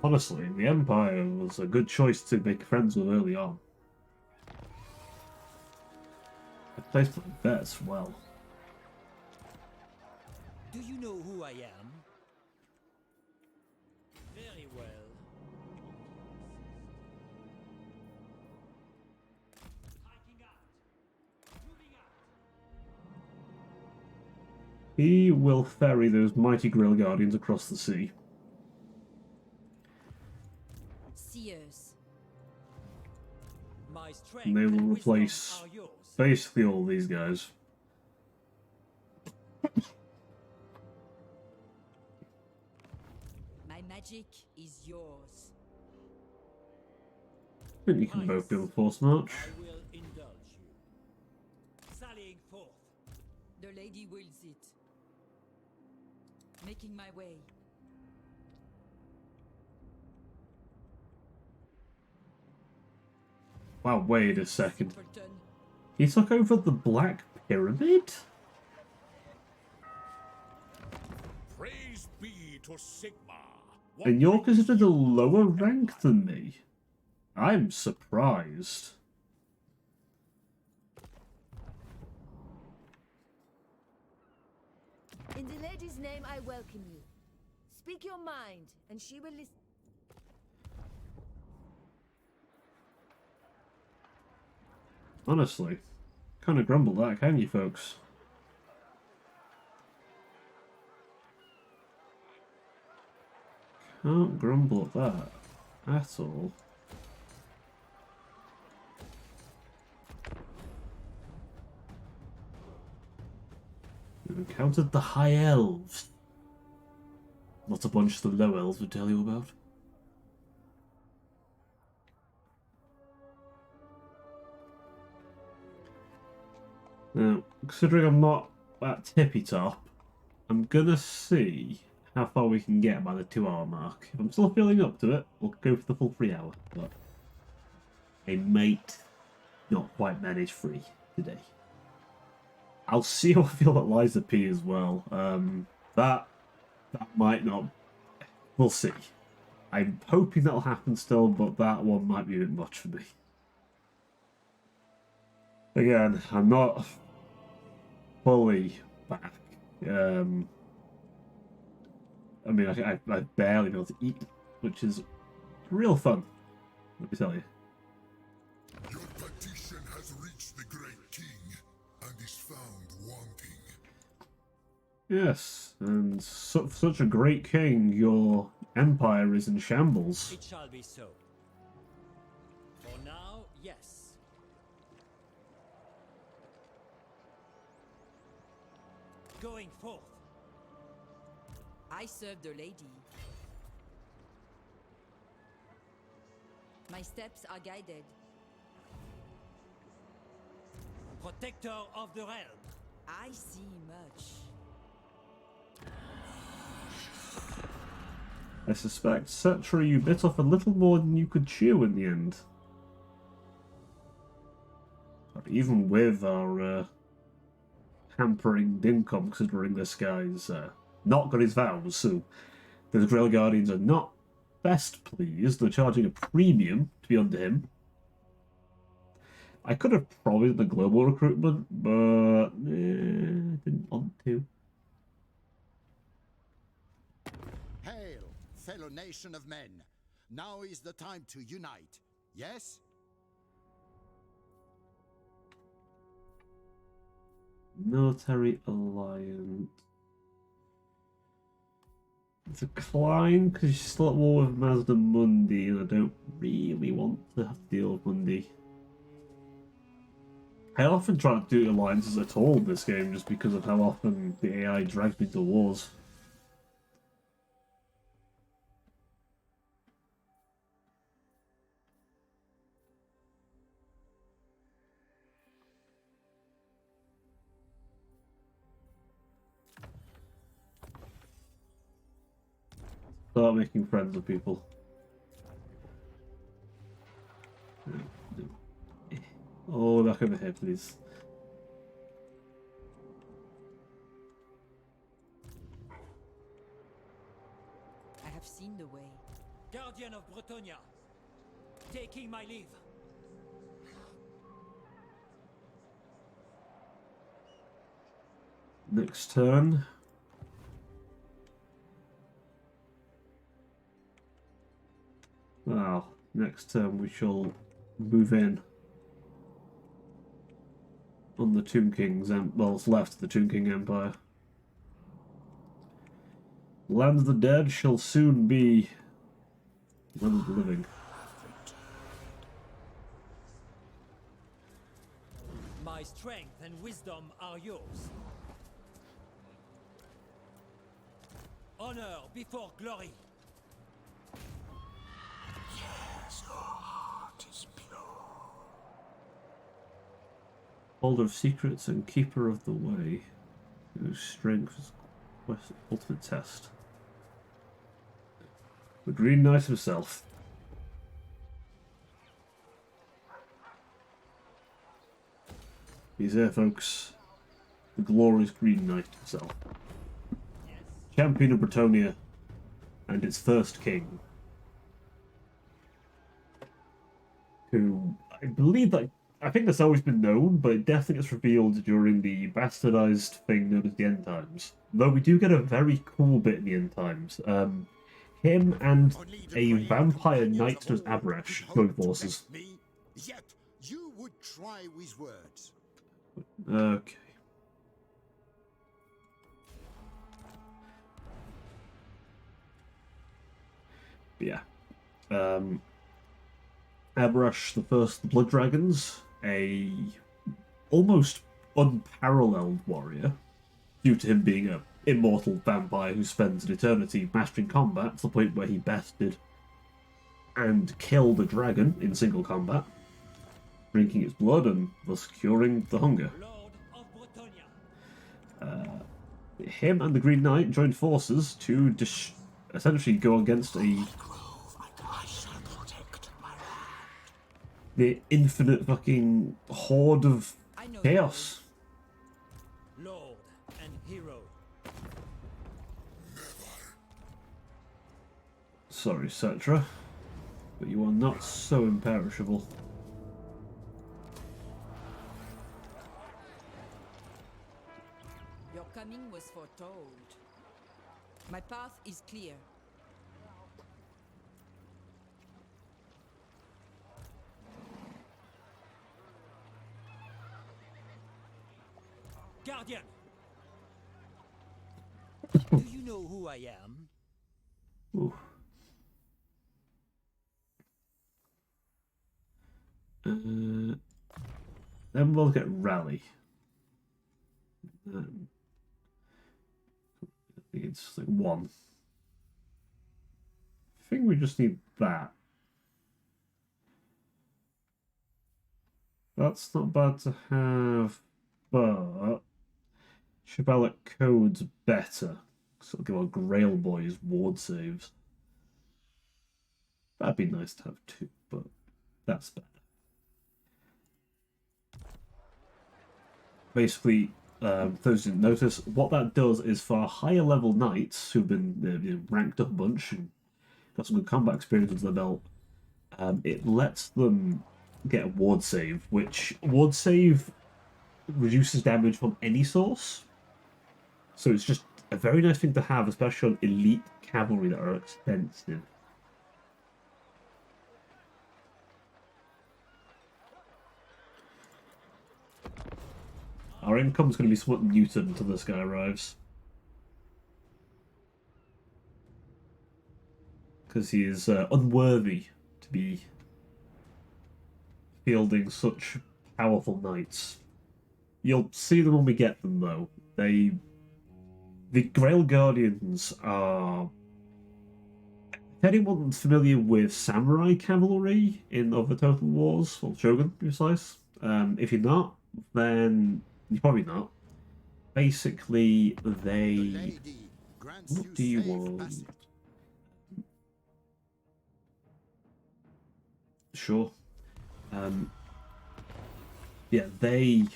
Honestly, the Empire was a good choice to make friends with early on. I placed my bets well. Do you know who I am? Very well. he will ferry those mighty Grail Guardians across the sea. Seers. My strength And they will and wisdom replace are yours. basically all these guys. My magic is yours. I think you can both do a force march. I will indulge you. Sallying forth. The lady wills it. Making my way. Wow, wait a second. Simpleton. He took over the Black Pyramid? Praise be to Sigma. And you're considered a lower rank than me? I'm surprised. In the lady's name, I welcome you. Speak your mind, and she will listen. Honestly, kind of grumble that, can you, folks? Can't grumble at that at all. We've encountered the High Elves. Not a bunch the Low Elves would tell you about. Now, considering I'm not at tippy top, I'm gonna see how far we can get by the 2 hour mark. If I'm still feeling up to it, we'll go for the full 3 hour, but I might not quite manage 3 today. I'll see how I feel about Liza P as well. That might not. We'll see. I'm hoping that'll happen still, but that one might be a bit much for me. Again, I'm not fully back. I mean, I barely been able to eat, which is real fun, let me tell you. Your petition has reached the great king and is found wanting. Yes, and such a great king, your empire is in shambles. It shall be so. For now, yes. Going forth. I serve the lady. My steps are guided. Protector of the realm. I see much. I suspect, Cetra, you bit off a little more than you could chew in the end. But even with our hampering income, considering this guy's not got his vows, so those Grail Guardians are not best pleased. They're charging a premium to be under him. I could have probably done the global recruitment, but I didn't want to. Hail, fellow nation of men. Now is the time to unite. Yes? Military alliance. Decline, because you're still at war with Mazda Mundi, and I don't really want to have to deal with Mundi. I often try not to do alliances at all in this game, just because of how often the AI drags me to wars. Start making friends with people. Oh, back over here, please. I have seen the way. Guardian of Bretonia. Taking my leave. Next turn. Well, next turn we shall move in on the Tomb King's well, it's left of the Tomb King Empire. Land of the dead shall soon be land of the living. My strength and wisdom are yours. Honor before glory. Yes, your heart is pure. Holder of secrets and keeper of the way, whose strength is ultimate test. The Green Knight himself. He's here, folks. The glorious Green Knight himself. Champion of Bretonia and its first king. Who, I believe that, I think that's always been known, but it definitely gets revealed during the bastardized thing known as the End Times. Though we do get a very cool bit in the End Times. Him and a vampire knight known as Abrash join forces. Yet you would try with words. Okay. But yeah. Abrash, the first Blood Dragons, a almost unparalleled warrior, due to him being an immortal vampire who spends an eternity mastering combat to the point where he bested and killed a dragon in single combat, drinking its blood and thus curing the hunger. Lord of Bretonia. Him and the Green Knight joined forces to essentially go against the infinite fucking horde of chaos. Lord and hero. Sorry, Cetra, but you are not so imperishable. Your coming was foretold. My path is clear. Guardian! Do you know who I am? Ooh. Then we'll get Rally. I think it's like 1. I think we just need that. That's not bad to have, but Shibboleth Code's better. So it'll give our Grail Boys ward saves. That'd be nice to have 2, but that's better. Basically, those who didn't notice, what that does is for higher level knights who've been ranked up a bunch and got some good combat experience under their belt, it lets them get a ward save, which ward save reduces damage from any source. So it's just a very nice thing to have, especially on elite cavalry that are expensive. Our income's going to be somewhat muted until this guy arrives. Because he is unworthy to be fielding such powerful knights. You'll see them when we get them, though. The Grail Guardians are... If anyone's familiar with samurai cavalry in other Total Wars, or Shogun, to be precise, if you're not, then you're probably not. Basically, they... What do you want? Sure. Yeah, they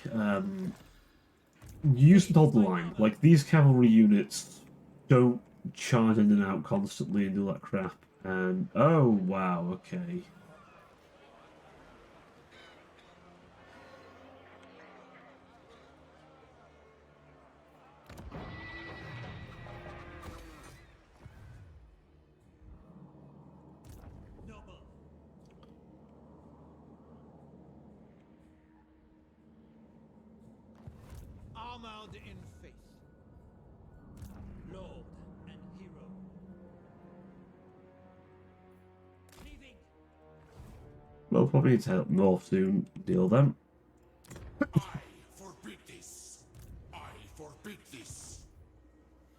use them to hold the line. Like, these cavalry units don't charge in and out constantly and do that crap. And, oh, wow, okay. Armored in faith. Lord and hero. We'll probably need to head up north to deal them. I forbid this. I forbid this.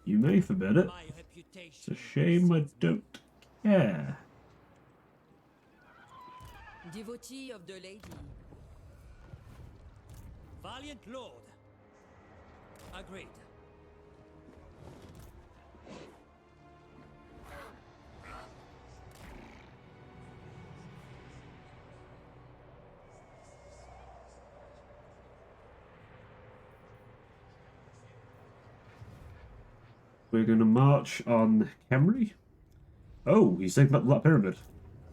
You may forbid it. My reputation. It's a shame I don't care. Devotee of the lady. Valiant lord. Agreed. We're going to march on Kemri. Oh, he's taking back the Black Pyramid.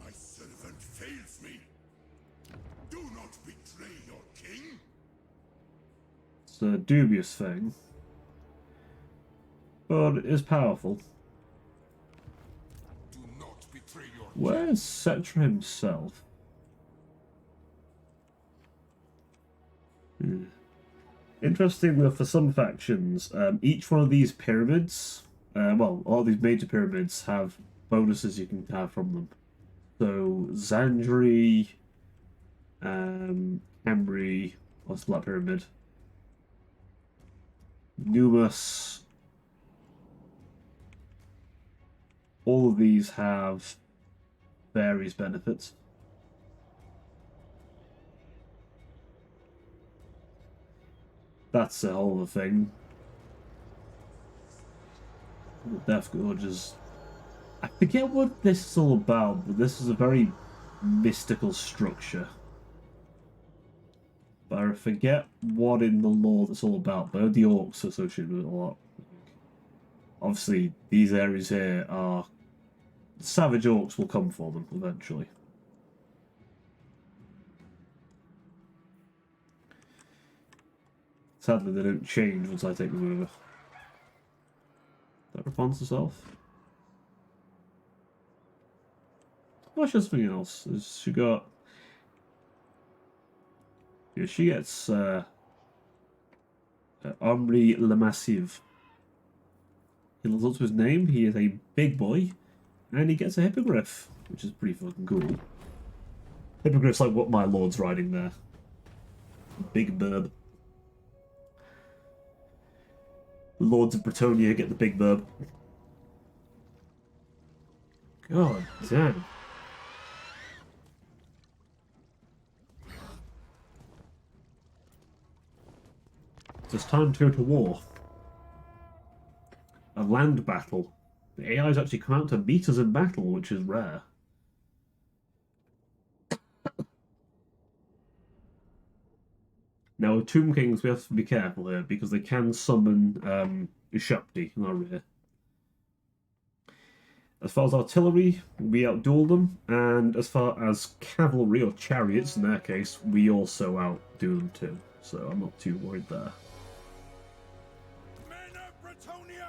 My servant fails me. Do not betray your king. It's a dubious thing, but it is powerful. Do not betray your Where's Cetra himself? Interesting that for some factions, each one of these pyramids, well, all these major pyramids have bonuses you can have from them. So Zandri, Embry, what's the Black Pyramid? Numus. All of these have various benefits. That's a whole other thing. The Death Gorge is... I forget what this is all about, but this is a very mystical structure. But I forget what in the lore that's all about, but I know the orcs are associated with it a lot. Obviously, these areas here are... Savage orcs will come for them, eventually. Sadly, they don't change once I take them over. That responds herself. What's something else? Is she got? Yeah, she gets Omri Le Massive. He lives up to his name. He is a big boy, and he gets a hippogriff, which is pretty fucking cool. Hippogriff's like what my lord's riding there. Big bird. Lords of Bretonia get the big burb. God damn. It's time to go to war. A land battle. The AI's actually come out to meet us in battle, which is rare. Now, with Tomb Kings, we have to be careful here, because they can summon Shakti in our rear. As far as artillery, we outduel them, and as far as cavalry, or chariots in their case, we also outdo them too. So I'm not too worried there. Men of Bretonia!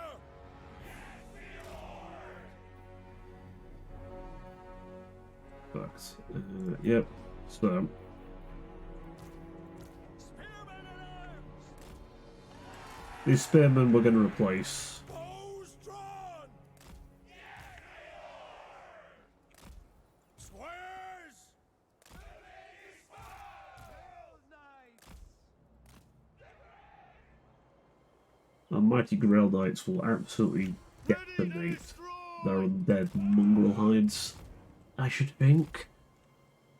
But, yep, so... These spearmen we're going to replace. Bows drawn! Squares! Our mighty Grail Knights will absolutely decimate their undead mongrel hides. I should think.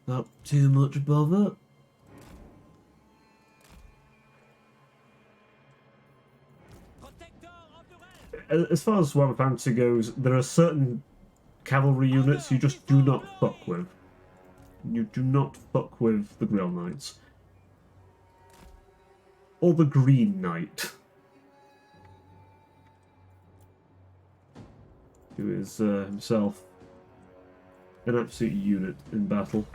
Not too much bother. As far as Warhammer Fantasy goes, there are certain cavalry units you just do not fuck with. You do not fuck with the Grail Knights. Or the Green Knight. Who is himself an absolute unit in battle.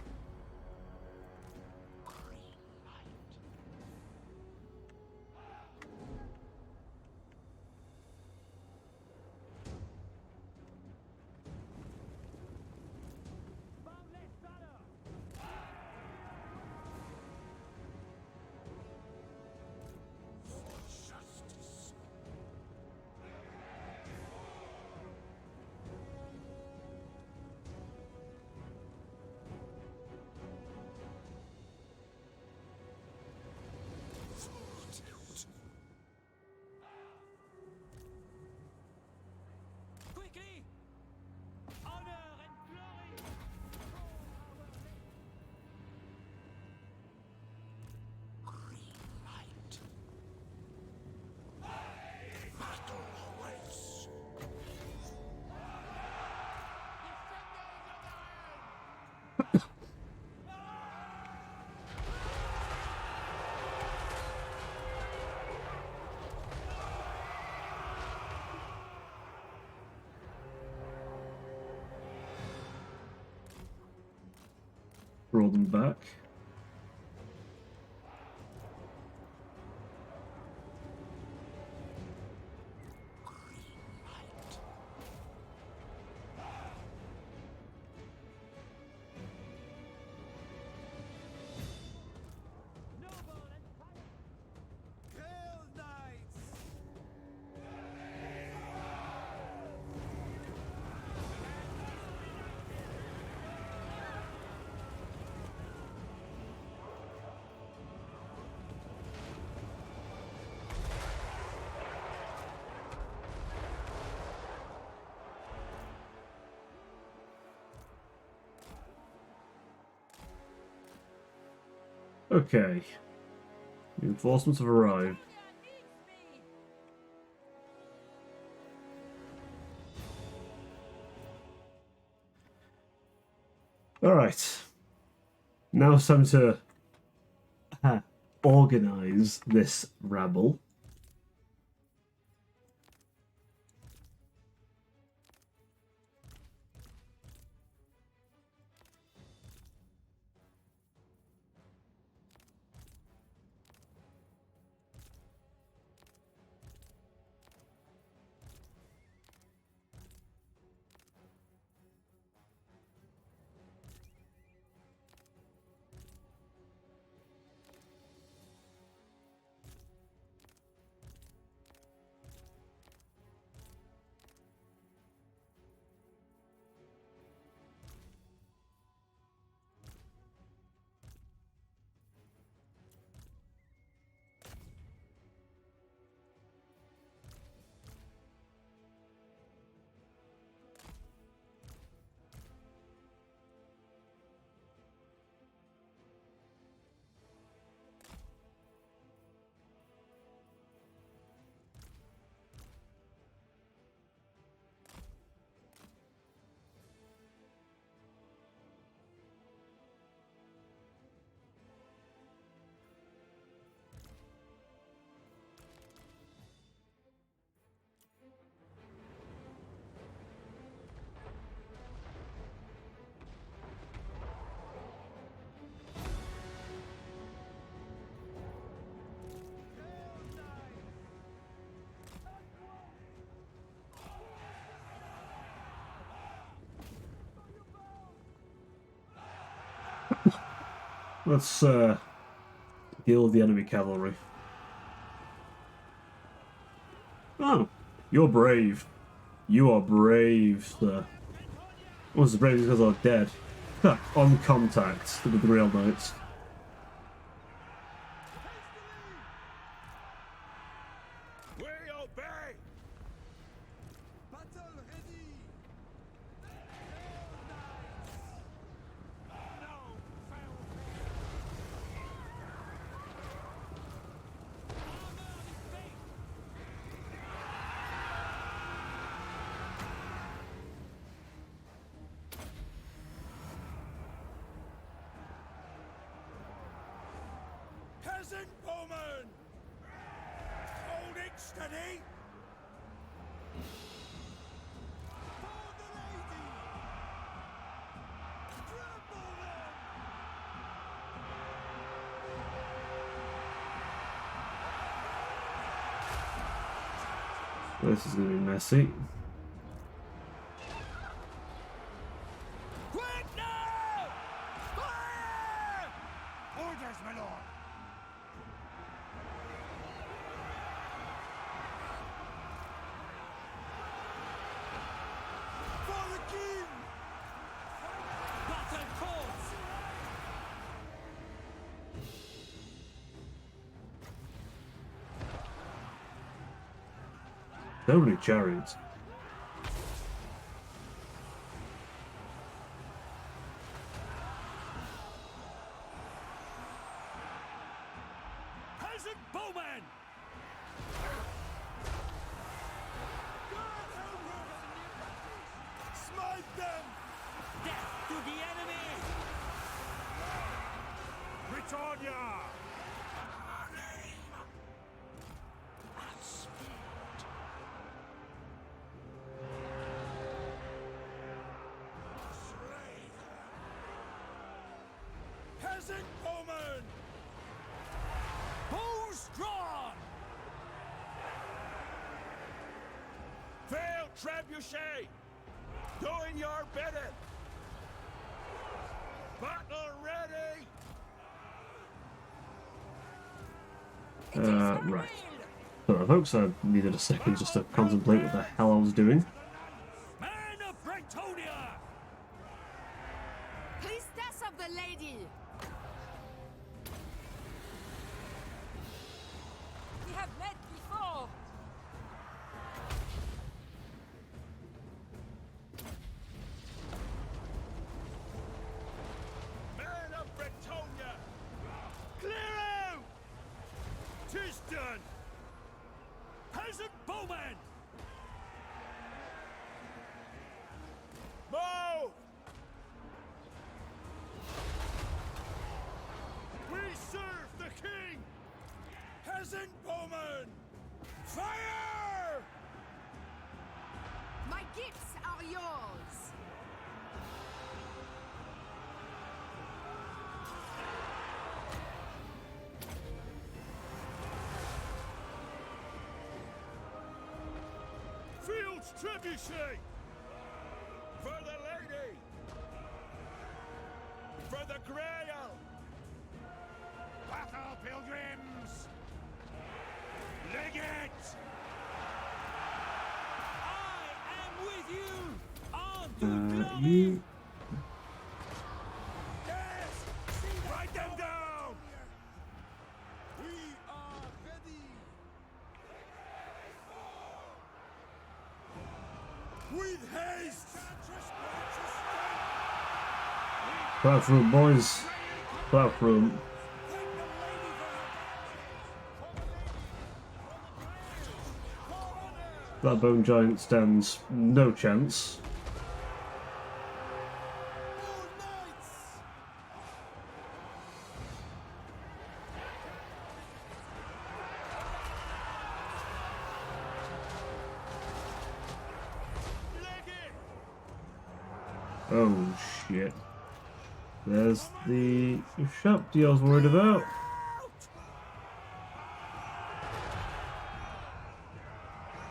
Quickly! Honor and glory! Green light. Battle awaits. Roll them back. Hail Knights! Okay. Reinforcements have arrived. Alright. Now it's time to organize this rabble. Let's deal with the enemy cavalry. Oh, you're brave. You are brave, sir. Almost as brave because I'm dead. On contact with the real knights. We obey! Battle ready! Hail Knights! No foul Peasant bowman! Holding steady! For the lady! Trample them! This is going to be messy. Quick now! Fire! Orders, my lord! For the king! Battle calls! So many chariots. Bretonia! Peasant woman! Who's drawn? Fail trebuchet! Doing your bidding! Battle ready! Right. So, folks, I needed a second just to contemplate what the hell I was doing. Men of Bretonia! Priestess of the Lady! We have met before. Men of Bretonia! Clear out! 'Tis done! Peasant bowmen! Move! We serve the king! Peasant bowmen! Fire! My gifts are yours! Fields trebuchet! For the lady! For the grail! Battle pilgrims! Legate! I am with you! On to glory! You... Yes! Write them down! We are ready! With haste! Bathroom, boys. Bathroom. That bone giant stands no chance. Oh shit. There's the shop I was worried about.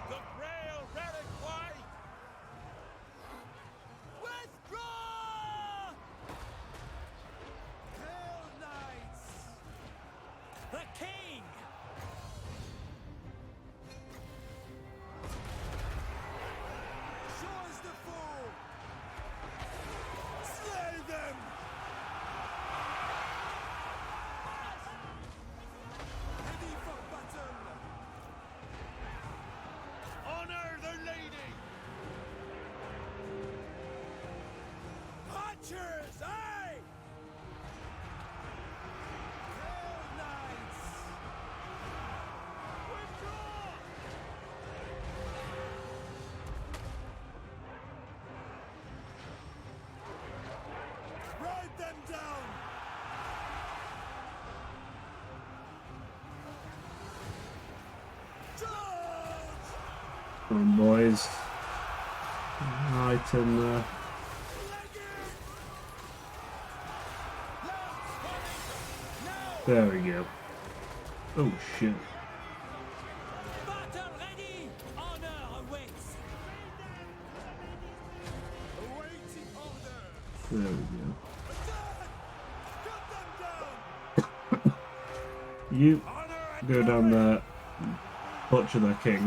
The grail relic white! Withdraw! Hail Knights! The king! Show us the foe! Slay them! Ready for battle! Honor the lady! Archers, aye! Hail Knights! Withdraw! Ride them down! Charge! Come on, boys. Right in there. There we go. Oh shit. Battle ready! Honor awaits! Awaiting orders! There we go. Cut them down! You Honor and go down there, butcher the king. Lady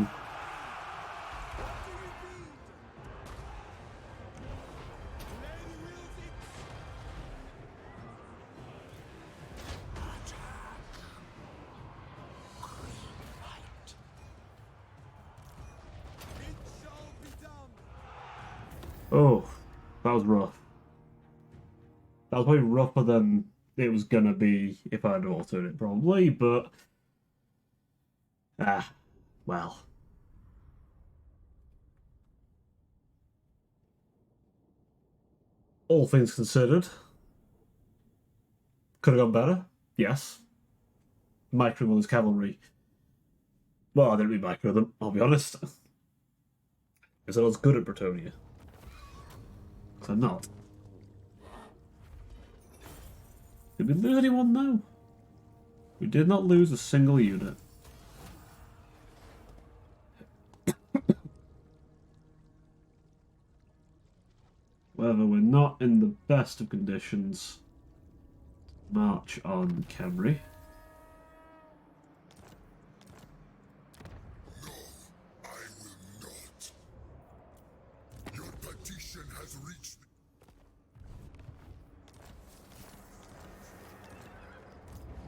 wills it! It shall be done! Oh, that was rough. That was probably rougher than it was gonna be if I'd altered it, probably, but well. All things considered, could have gone better. Yes. Micro all his cavalry. Well, I didn't really micro them, I'll be honest. Because I was good at Bretonia. Because I'm not. Did we lose anyone though? We did not lose a single unit. However, we're not in the best of conditions. March on Camry. No, I will not. Your petition has reached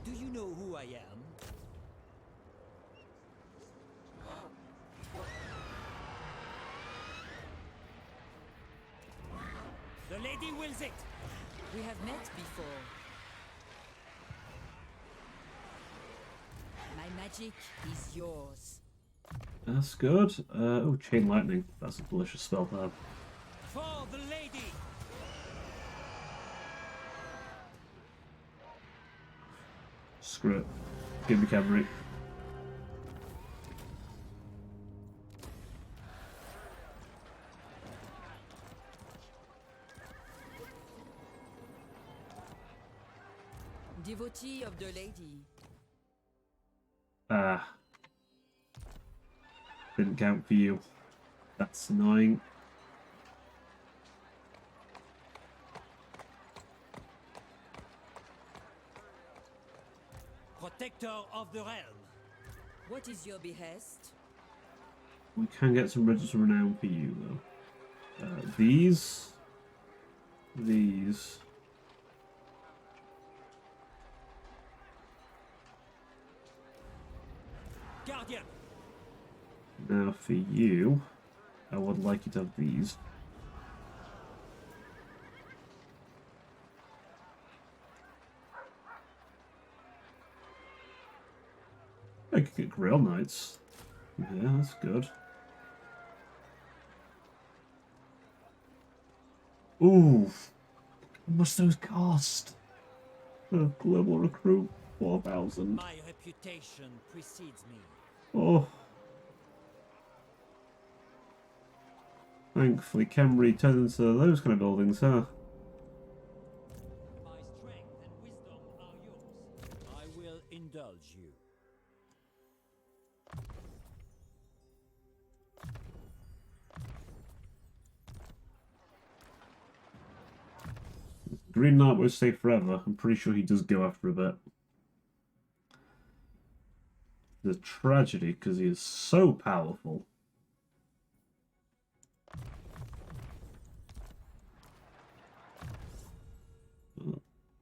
Do you know who I am? The lady wills it! We have met before. My magic is yours. That's good. Oh, Chain Lightning. That's a delicious spell to have. For the lady! Screw it. Give me Camry. Devotee of the lady. Ah. Didn't count for you. That's annoying. Protector of the realm. What is your behest? We can get some Regis of Renown for you, though. These. These. Guardian. Now for you, I would like you to have these. I could get Grail Knights. Yeah, that's good. Ooh, how much those cost? A global recruit, 4,000. My reputation precedes me. Oh. Thankfully, Camry turned into those kind of buildings, huh? My strength and wisdom are yours. I will indulge you. Green Knight won't stay forever. I'm pretty sure he does go after a bit. The tragedy, because he is so powerful. Oh,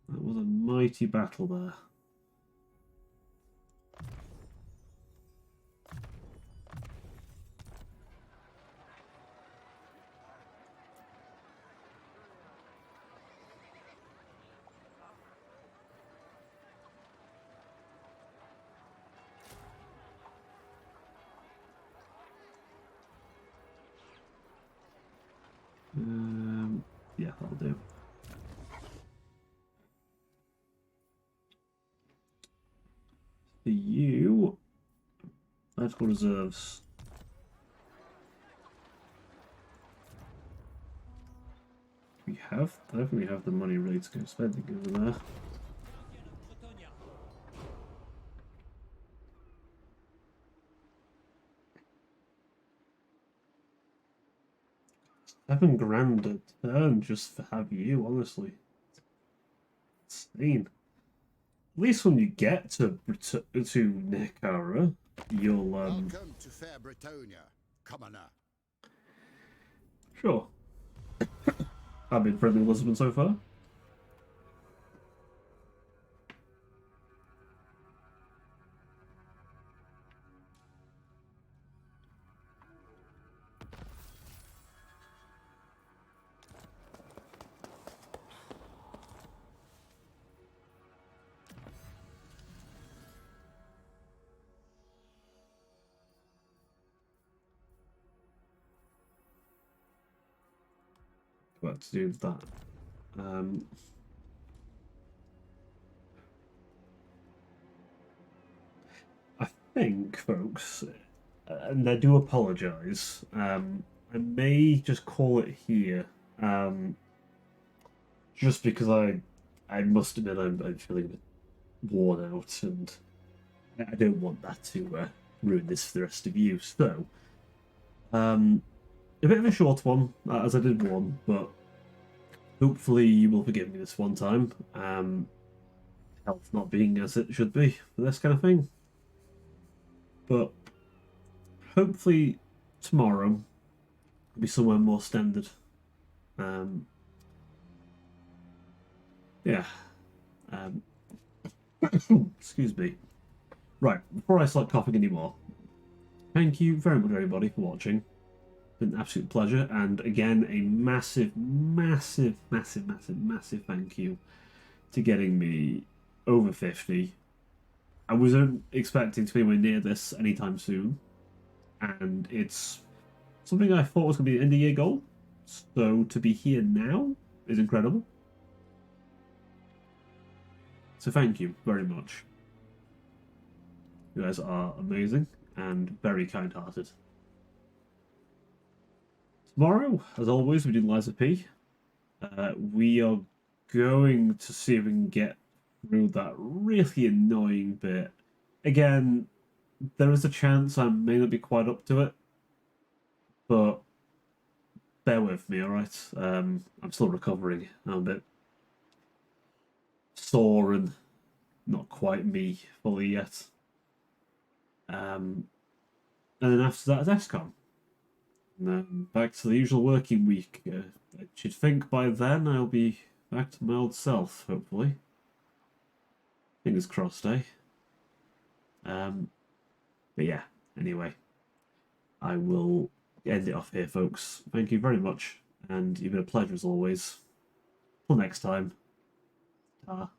that was a mighty battle there. Yeah, that'll do. For you, medical reserves. We have, I don't think we have the money really to go spending over there. Guardian of Bretonia. 7 grand a turn just to have you, honestly. Insane. At least when you get to Nehekhara, you'll Welcome to fair Bretonia, commoner. Sure. I've been friendly with Elizabeth so far. What to do with that? think, folks, and I do apologise, I may just call it here, just because I must admit I'm feeling a bit worn out, and I don't want that to ruin this for the rest of you. So, a bit of a short one, as I did one, but hopefully you will forgive me this one time. Health not being as it should be for this kind of thing. But hopefully tomorrow will be somewhere more standard. Yeah. Excuse me. Right, before I start coughing anymore, thank you very much, everybody, for watching. It's been an absolute pleasure, and again, a massive, massive, massive, massive, massive thank you to getting me over 50. I wasn't expecting to be anywhere near this anytime soon, and it's something I thought was going to be an end-of-year goal, so to be here now is incredible. So thank you very much. You guys are amazing and very kind-hearted. Tomorrow, as always, we do Liza P. We are going to see if we can get through that really annoying bit. Again, there is a chance I may not be quite up to it, but bear with me, alright? I'm still recovering. I'm a bit sore and not quite me fully yet. And then after that is XCOM. And then back to the usual working week. I should think by then I'll be back to my old self, hopefully. Fingers crossed, eh? But yeah, anyway. I will end it off here, folks. Thank you very much, and you've been a pleasure as always. Till next time. Ta.